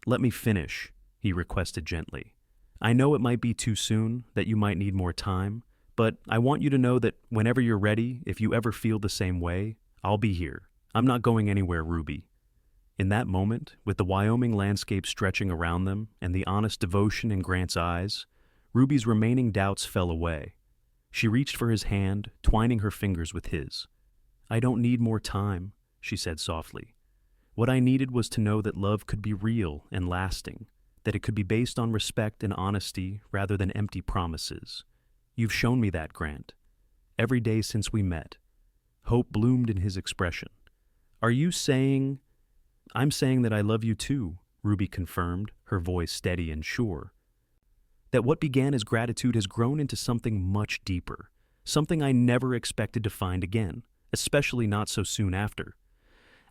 let me finish," he requested gently. "I know it might be too soon, that you might need more time, but I want you to know that whenever you're ready, if you ever feel the same way, I'll be here. I'm not going anywhere, Ruby." In that moment, with the Wyoming landscape stretching around them and the honest devotion in Grant's eyes, Ruby's remaining doubts fell away. She reached for his hand, twining her fingers with his. "I don't need more time," she said softly. "What I needed was to know that love could be real and lasting, that it could be based on respect and honesty rather than empty promises. You've shown me that, Grant. Every day since we met." Hope bloomed in his expression. "Are you saying—" "I'm saying that I love you too," Ruby confirmed, her voice steady and sure. "That what began as gratitude has grown into something much deeper, something I never expected to find again, especially not so soon after."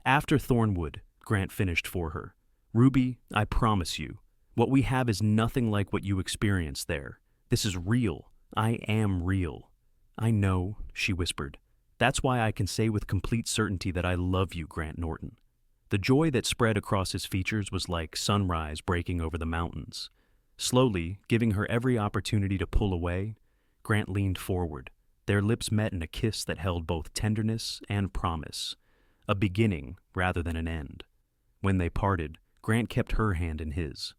"After Thornwood," Grant finished for her. "Ruby, I promise you, what we have is nothing like what you experienced there. This is real. I am real." "I know," she whispered. "That's why I can say with complete certainty that I love you, Grant Norton." The joy that spread across his features was like sunrise breaking over the mountains. Slowly, giving her every opportunity to pull away, Grant leaned forward. Their lips met in a kiss that held both tenderness and promise, a beginning rather than an end. When they parted, Grant kept her hand in his.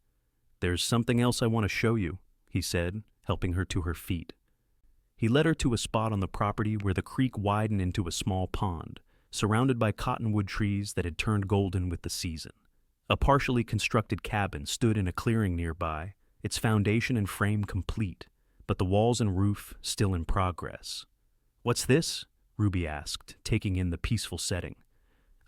"There's something else I want to show you," he said, helping her to her feet. He led her to a spot on the property where the creek widened into a small pond, surrounded by cottonwood trees that had turned golden with the season. A partially constructed cabin stood in a clearing nearby, its foundation and frame complete, but the walls and roof still in progress. "What's this?" Ruby asked, taking in the peaceful setting.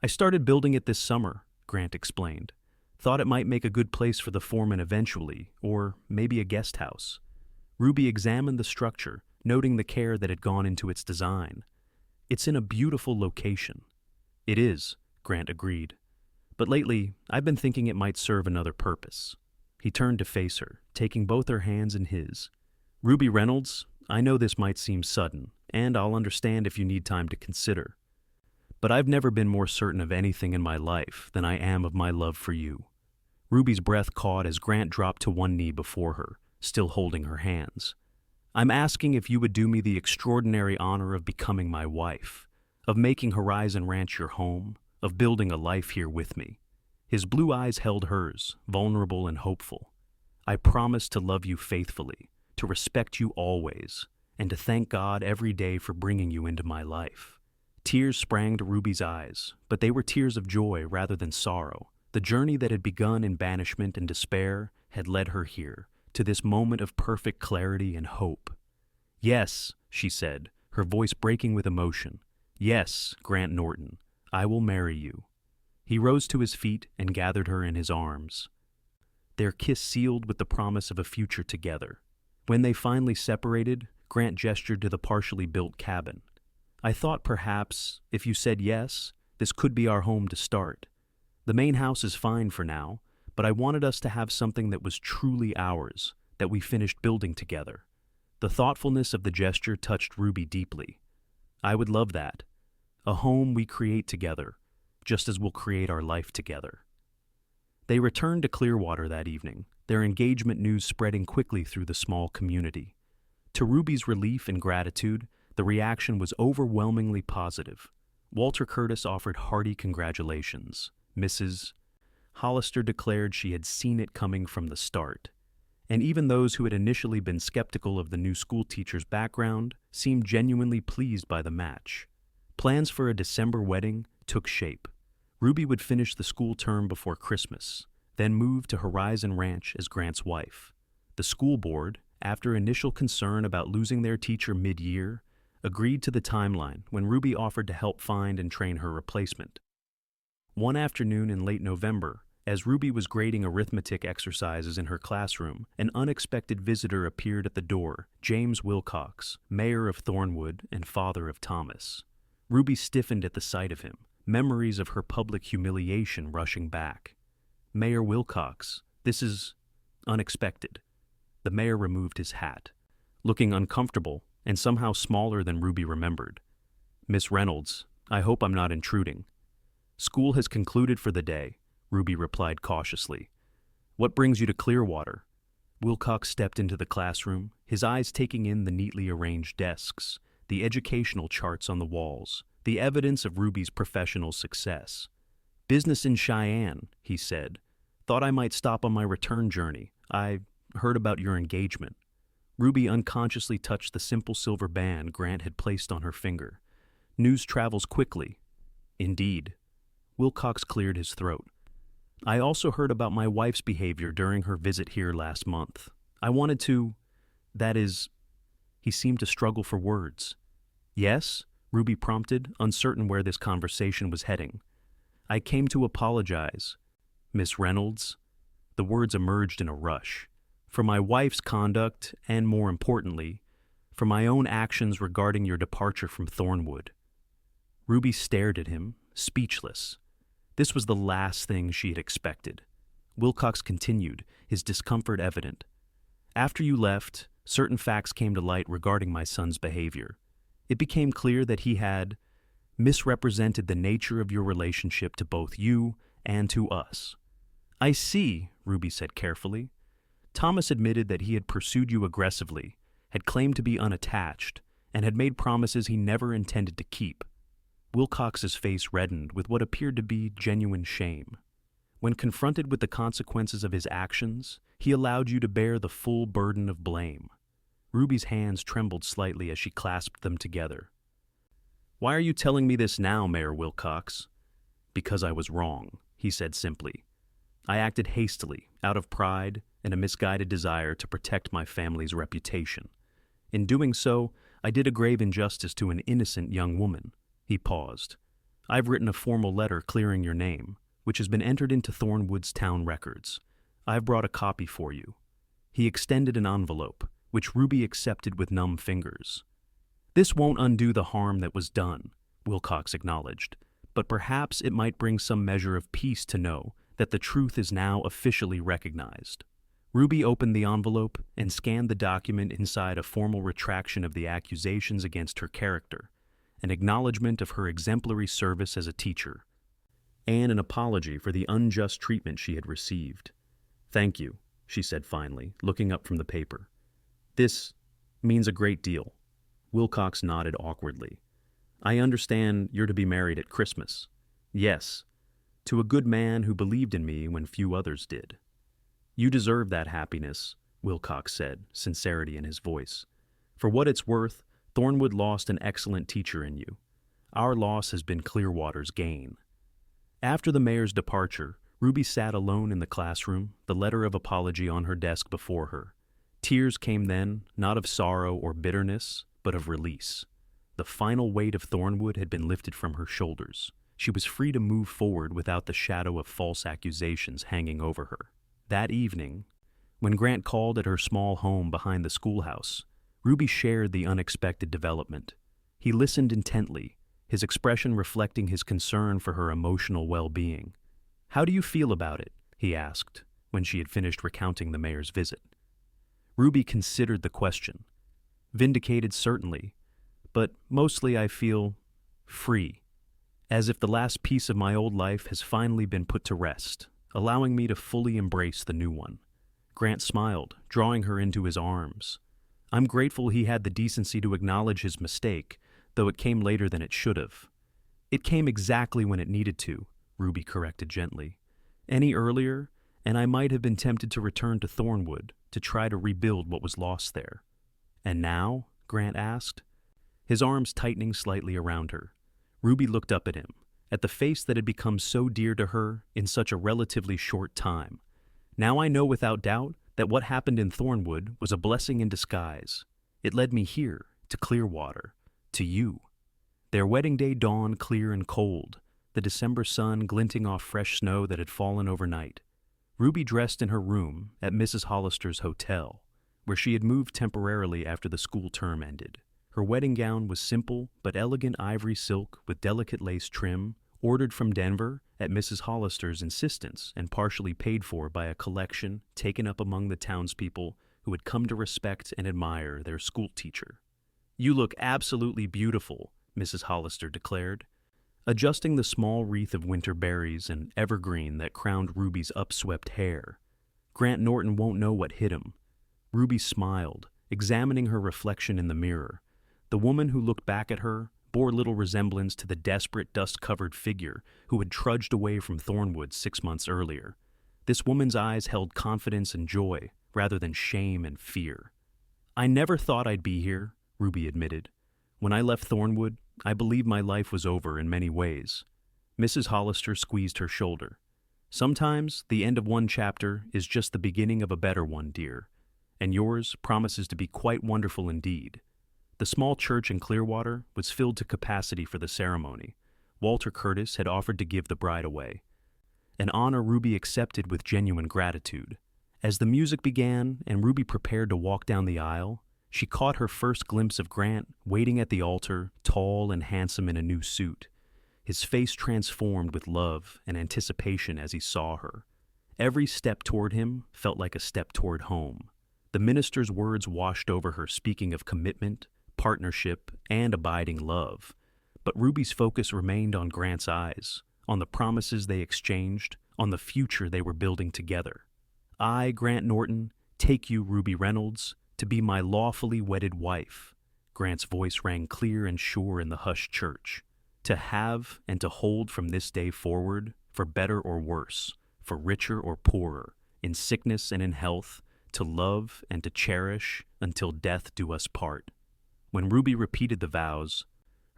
"I started building it this summer," Grant explained. "Thought it might make a good place for the foreman eventually, or maybe a guest house." Ruby examined the structure, noting the care that had gone into its design. "It's in a beautiful location." "It is," Grant agreed. "But lately, I've been thinking it might serve another purpose." He turned to face her, taking both her hands in his. "Ruby Reynolds, I know this might seem sudden, and I'll understand if you need time to consider. But I've never been more certain of anything in my life than I am of my love for you." Ruby's breath caught as Grant dropped to one knee before her, still holding her hands. "I'm asking if you would do me the extraordinary honor of becoming my wife, of making Horizon Ranch your home, of building a life here with me." His blue eyes held hers, vulnerable and hopeful. "I promise to love you faithfully, to respect you always, and to thank God every day for bringing you into my life." Tears sprang to Ruby's eyes, but they were tears of joy rather than sorrow. The journey that had begun in banishment and despair had led her here, to this moment of perfect clarity and hope. "Yes," she said, her voice breaking with emotion. "Yes, Grant Norton, I will marry you." He rose to his feet and gathered her in his arms. their kiss sealed with the promise of a future together. When they finally separated, Grant gestured to the partially built cabin. I thought perhaps, if you said yes, this could be our home to start. The main house is fine for now, but I wanted us to have something that was truly ours, that we finished building together. The thoughtfulness of the gesture touched Ruby deeply. I would love that. A home we create together, just as we'll create our life together. They returned to Clearwater that evening, their engagement news spreading quickly through the small community. To Ruby's relief and gratitude, the reaction was overwhelmingly positive. Walter Curtis offered hearty congratulations. Mrs. Hollister declared she had seen it coming from the start. And even those who had initially been skeptical of the new schoolteacher's background seemed genuinely pleased by the match. Plans for a December wedding took shape. Ruby would finish the school term before Christmas, then move to Horizon Ranch as Grant's wife. The school board, after initial concern about losing their teacher mid-year, agreed to the timeline when Ruby offered to help find and train her replacement. One afternoon in late November, as Ruby was grading arithmetic exercises in her classroom, an unexpected visitor appeared at the door, James Wilcox, mayor of Thornwood and father of Thomas. Ruby stiffened at the sight of him, memories of her public humiliation rushing back. Mayor Wilcox, this is unexpected. The mayor removed his hat, looking uncomfortable and somehow smaller than Ruby remembered. Miss Reynolds, I hope I'm not intruding. School has concluded for the day, Ruby replied cautiously. What brings you to Clearwater? Wilcox stepped into the classroom, his eyes taking in the neatly arranged desks, the educational charts on the walls, the evidence of Ruby's professional success. Business in Cheyenne, he said. Thought I might stop on my return journey. I heard about your engagement. Ruby unconsciously touched the simple silver band Grant had placed on her finger. News travels quickly. Indeed. Wilcox cleared his throat. I also heard about my wife's behavior during her visit here last month. I wanted to... That is... He seemed to struggle for words. Yes? Ruby prompted, uncertain where this conversation was heading. I came to apologize. Miss Reynolds. The words emerged in a rush. For my wife's conduct, and more importantly, for my own actions regarding your departure from Thornwood. Ruby stared at him, speechless. This was the last thing she had expected. Wilcox continued, his discomfort evident. After you left, certain facts came to light regarding my son's behavior. It became clear that he had misrepresented the nature of your relationship to both you and to us. I see, Ruby said carefully. Thomas admitted that he had pursued you aggressively, had claimed to be unattached, and had made promises he never intended to keep. Wilcox's face reddened with what appeared to be genuine shame. When confronted with the consequences of his actions, he allowed you to bear the full burden of blame. Ruby's hands trembled slightly as she clasped them together. Why are you telling me this now, Mayor Wilcox? Because I was wrong, he said simply. I acted hastily, out of pride and a misguided desire to protect my family's reputation. In doing so, I did a grave injustice to an innocent young woman. He paused. I've written a formal letter clearing your name, which has been entered into Thornwood's town records. I've brought a copy for you. He extended an envelope, which Ruby accepted with numb fingers. This won't undo the harm that was done, Wilcox acknowledged, but perhaps it might bring some measure of peace to know that the truth is now officially recognized. Ruby opened the envelope and scanned the document inside a formal retraction of the accusations against her character, an acknowledgement of her exemplary service as a teacher, and an apology for the unjust treatment she had received. Thank you, she said finally, looking up from the paper. This means a great deal. Wilcox nodded awkwardly. I understand you're to be married at Christmas. Yes, to a good man who believed in me when few others did. You deserve that happiness, Wilcox said, sincerity in his voice. For what it's worth, Thornwood lost an excellent teacher in you. Our loss has been Clearwater's gain. After the mayor's departure, Ruby sat alone in the classroom, the letter of apology on her desk before her. Tears came then, not of sorrow or bitterness, but of release. The final weight of Thornwood had been lifted from her shoulders. She was free to move forward without the shadow of false accusations hanging over her. That evening, when Grant called at her small home behind the schoolhouse, Ruby shared the unexpected development. He listened intently, his expression reflecting his concern for her emotional well-being. "How do you feel about it?" he asked, when she had finished recounting the mayor's visit. Ruby considered the question. Vindicated, certainly, but mostly I feel free, as if the last piece of my old life has finally been put to rest, allowing me to fully embrace the new one. Grant smiled, drawing her into his arms. "I'm grateful he had the decency to acknowledge his mistake, though it came later than it should have." "It came exactly when it needed to," Ruby corrected gently. "Any earlier, and I might have been tempted to return to Thornwood to try to rebuild what was lost there." "And now?" Grant asked, his arms tightening slightly around her. Ruby looked up at him, at the face that had become so dear to her in such a relatively short time. "Now I know without doubt that what happened in Thornwood was a blessing in disguise. It led me here, to Clearwater, to you." Their wedding day dawned clear and cold, the December sun glinting off fresh snow that had fallen overnight. Ruby dressed in her room at Mrs. Hollister's hotel, where she had moved temporarily after the school term ended. Her wedding gown was simple but elegant ivory silk with delicate lace trim, ordered from Denver at Mrs. Hollister's insistence and partially paid for by a collection taken up among the townspeople who had come to respect and admire their school teacher. "You look absolutely beautiful," Mrs. Hollister declared, adjusting the small wreath of winter berries and evergreen that crowned Ruby's upswept hair. "Grant Norton won't know what hit him." Ruby smiled, examining her reflection in the mirror. The woman who looked back at her bore little resemblance to the desperate, dust-covered figure who had trudged away from Thornwood 6 months earlier. This woman's eyes held confidence and joy, rather than shame and fear. "I never thought I'd be here," Ruby admitted. "When I left Thornwood, I believed my life was over in many ways." Mrs. Hollister squeezed her shoulder. "Sometimes the end of one chapter is just the beginning of a better one, dear, and yours promises to be quite wonderful indeed." The small church in Clearwater was filled to capacity for the ceremony. Walter Curtis had offered to give the bride away, an honor Ruby accepted with genuine gratitude. As the music began and Ruby prepared to walk down the aisle, she caught her first glimpse of Grant waiting at the altar, tall and handsome in a new suit. His face transformed with love and anticipation as he saw her. Every step toward him felt like a step toward home. The minister's words washed over her, speaking of commitment, partnership, and abiding love. But Ruby's focus remained on Grant's eyes, on the promises they exchanged, on the future they were building together. "I, Grant Norton, take you, Ruby Reynolds, to be my lawfully wedded wife." Grant's voice rang clear and sure in the hushed church. "To have and to hold from this day forward, for better or worse, for richer or poorer, in sickness and in health, to love and to cherish until death do us part." When Ruby repeated the vows,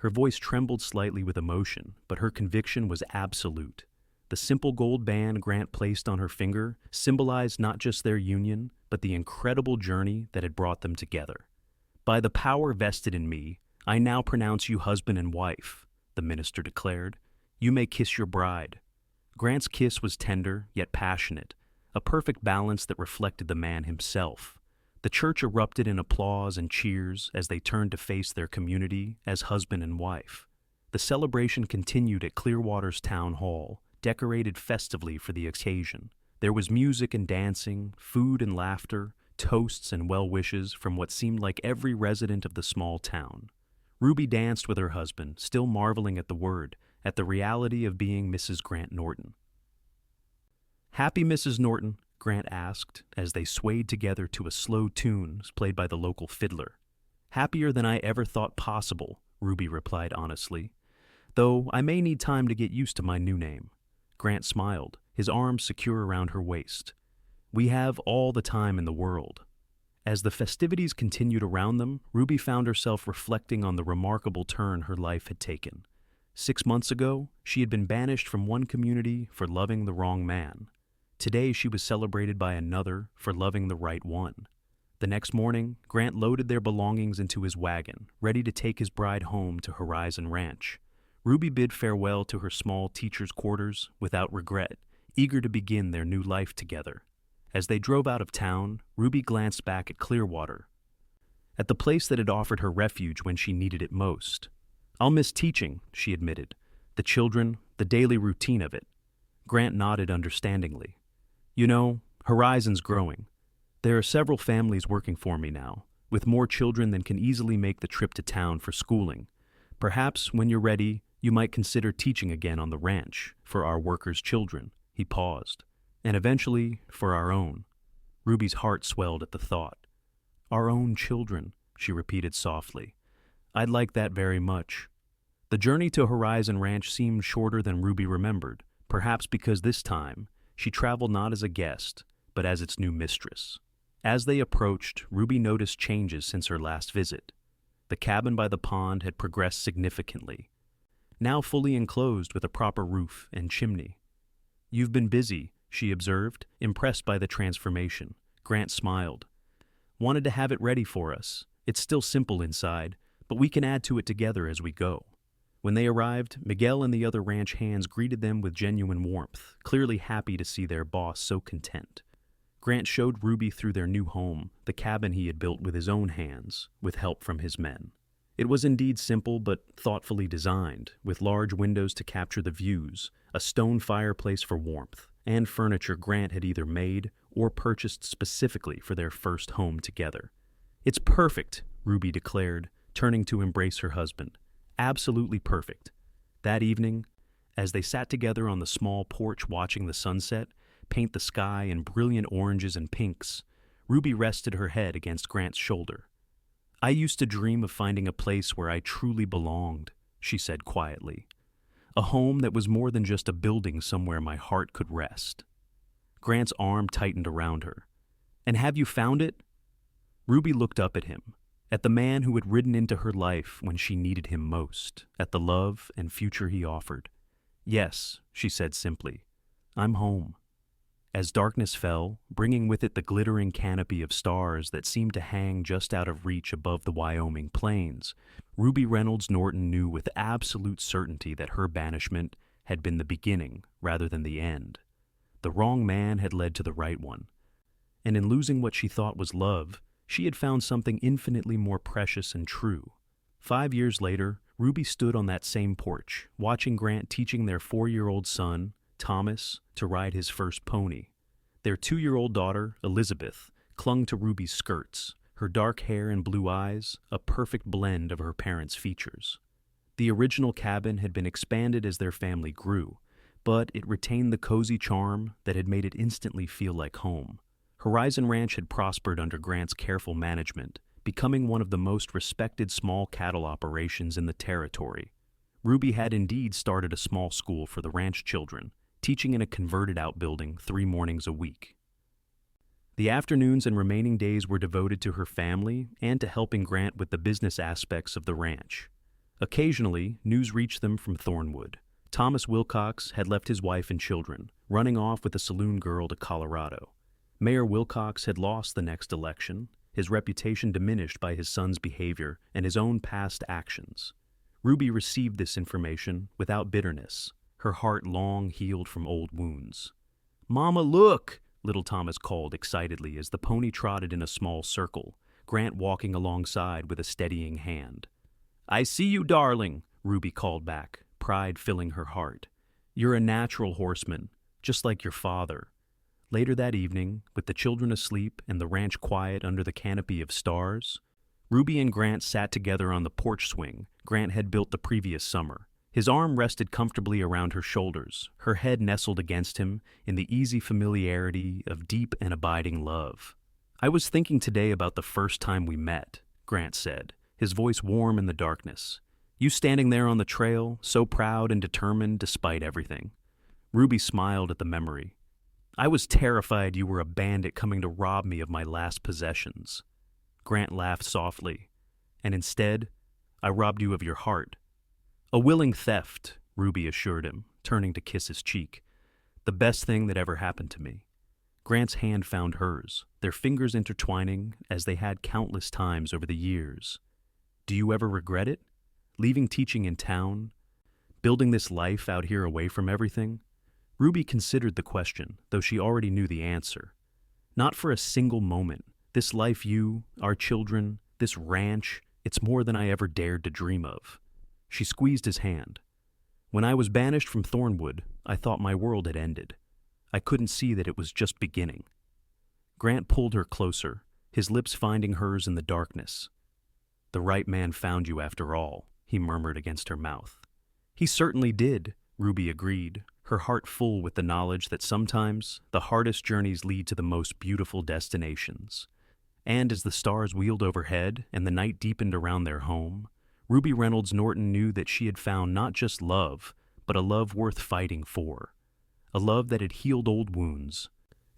her voice trembled slightly with emotion, but her conviction was absolute. The simple gold band Grant placed on her finger symbolized not just their union, but the incredible journey that had brought them together. "By the power vested in me, I now pronounce you husband and wife," the minister declared. "You may kiss your bride." Grant's kiss was tender, yet passionate, a perfect balance that reflected the man himself. The church erupted in applause and cheers as they turned to face their community as husband and wife. The celebration continued at Clearwater's town hall, decorated festively for the occasion. There was music and dancing, food and laughter, toasts and well-wishes from what seemed like every resident of the small town. Ruby danced with her husband, still marveling at the word, at the reality of being Mrs. Grant Norton. "Happy Mrs. Norton?" Grant asked as they swayed together to a slow tune played by the local fiddler. "Happier than I ever thought possible," Ruby replied honestly, "though I may need time to get used to my new name." Grant smiled, his arms secure around her waist. "We have all the time in the world." As the festivities continued around them, Ruby found herself reflecting on the remarkable turn her life had taken. 6 months ago, she had been banished from one community for loving the wrong man. Today she was celebrated by another for loving the right one. The next morning, Grant loaded their belongings into his wagon, ready to take his bride home to Horizon Ranch. Ruby bid farewell to her small teacher's quarters without regret, eager to begin their new life together. As they drove out of town, Ruby glanced back at Clearwater, at the place that had offered her refuge when she needed it most. "I'll miss teaching," she admitted. "The children, the daily routine of it." Grant nodded understandingly. "You know, Horizon's growing. There are several families working for me now, with more children than can easily make the trip to town for schooling. Perhaps, when you're ready, you might consider teaching again on the ranch for our workers' children." He paused. "And eventually, for our own." Ruby's heart swelled at the thought. "Our own children," she repeated softly. "I'd like that very much." The journey to Horizon Ranch seemed shorter than Ruby remembered, perhaps because this time she traveled not as a guest, but as its new mistress. As they approached, Ruby noticed changes since her last visit. The cabin by the pond had progressed significantly, now fully enclosed with a proper roof and chimney. "You've been busy," she observed, impressed by the transformation. Grant smiled. "Wanted to have it ready for us. It's still simple inside, but we can add to it together as we go." When they arrived, Miguel and the other ranch hands greeted them with genuine warmth, clearly happy to see their boss so content. Grant showed Ruby through their new home, the cabin he had built with his own hands, with help from his men. It was indeed simple but thoughtfully designed, with large windows to capture the views, a stone fireplace for warmth, and furniture Grant had either made or purchased specifically for their first home together. "It's perfect," Ruby declared, turning to embrace her husband. "Absolutely perfect." That evening, as they sat together on the small porch watching the sunset paint the sky in brilliant oranges and pinks, Ruby rested her head against Grant's shoulder. "I used to dream of finding a place where I truly belonged," she said quietly. "A home that was more than just a building somewhere my heart could rest." Grant's arm tightened around her. "And have you found it?" Ruby looked up at him, at the man who had ridden into her life when she needed him most, at the love and future he offered. "Yes," she said simply. "I'm home." As darkness fell, bringing with it the glittering canopy of stars that seemed to hang just out of reach above the Wyoming plains, Ruby Reynolds Norton knew with absolute certainty that her banishment had been the beginning rather than the end. The wrong man had led to the right one, and in losing what she thought was love, she had found something infinitely more precious and true. 5 years later, Ruby stood on that same porch, watching Grant teaching their 4-year-old son, Thomas, to ride his first pony. Their 2-year-old daughter, Elizabeth, clung to Ruby's skirts, her dark hair and blue eyes a perfect blend of her parents' features. The original cabin had been expanded as their family grew, but it retained the cozy charm that had made it instantly feel like home. Horizon Ranch had prospered under Grant's careful management, becoming one of the most respected small cattle operations in the territory. Ruby had indeed started a small school for the ranch children, teaching in a converted outbuilding 3 mornings a week. The afternoons and remaining days were devoted to her family and to helping Grant with the business aspects of the ranch. Occasionally, news reached them from Thornwood. Thomas Wilcox had left his wife and children, running off with a saloon girl to Colorado. Mayor Wilcox had lost the next election, his reputation diminished by his son's behavior and his own past actions. Ruby received this information without bitterness, her heart long healed from old wounds. "Mama, look!" little Thomas called excitedly as the pony trotted in a small circle, Grant walking alongside with a steadying hand. "I see you, darling," Ruby called back, pride filling her heart. "You're a natural horseman, just like your father." Later that evening, with the children asleep and the ranch quiet under the canopy of stars, Ruby and Grant sat together on the porch swing Grant had built the previous summer. His arm rested comfortably around her shoulders, her head nestled against him in the easy familiarity of deep and abiding love. "I was thinking today about the first time we met," Grant said, his voice warm in the darkness. "You standing there on the trail, so proud and determined despite everything." Ruby smiled at the memory. "I was terrified you were a bandit coming to rob me of my last possessions." Grant laughed softly. "And instead, I robbed you of your heart." "A willing theft," Ruby assured him, turning to kiss his cheek. "The best thing that ever happened to me." Grant's hand found hers, their fingers intertwining as they had countless times over the years. "Do you ever regret it? Leaving teaching in town? Building this life out here away from everything?" Ruby considered the question, though she already knew the answer. Not for a single moment. This life you, our children, this ranch, it's more than I ever dared to dream of. She squeezed his hand. When I was banished from Thornwood, I thought my world had ended. I couldn't see that it was just beginning. Grant pulled her closer, his lips finding hers in the darkness. "The right man found you after all," he murmured against her mouth. "He certainly did," Ruby agreed, her heart full with the knowledge that sometimes the hardest journeys lead to the most beautiful destinations. And as the stars wheeled overhead and the night deepened around their home, Ruby Reynolds Norton knew that she had found not just love, but a love worth fighting for. A love that had healed old wounds,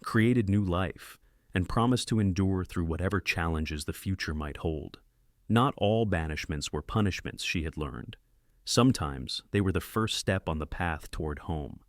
created new life, and promised to endure through whatever challenges the future might hold. Not all banishments were punishments, she had learned. Sometimes they were the first step on the path toward home.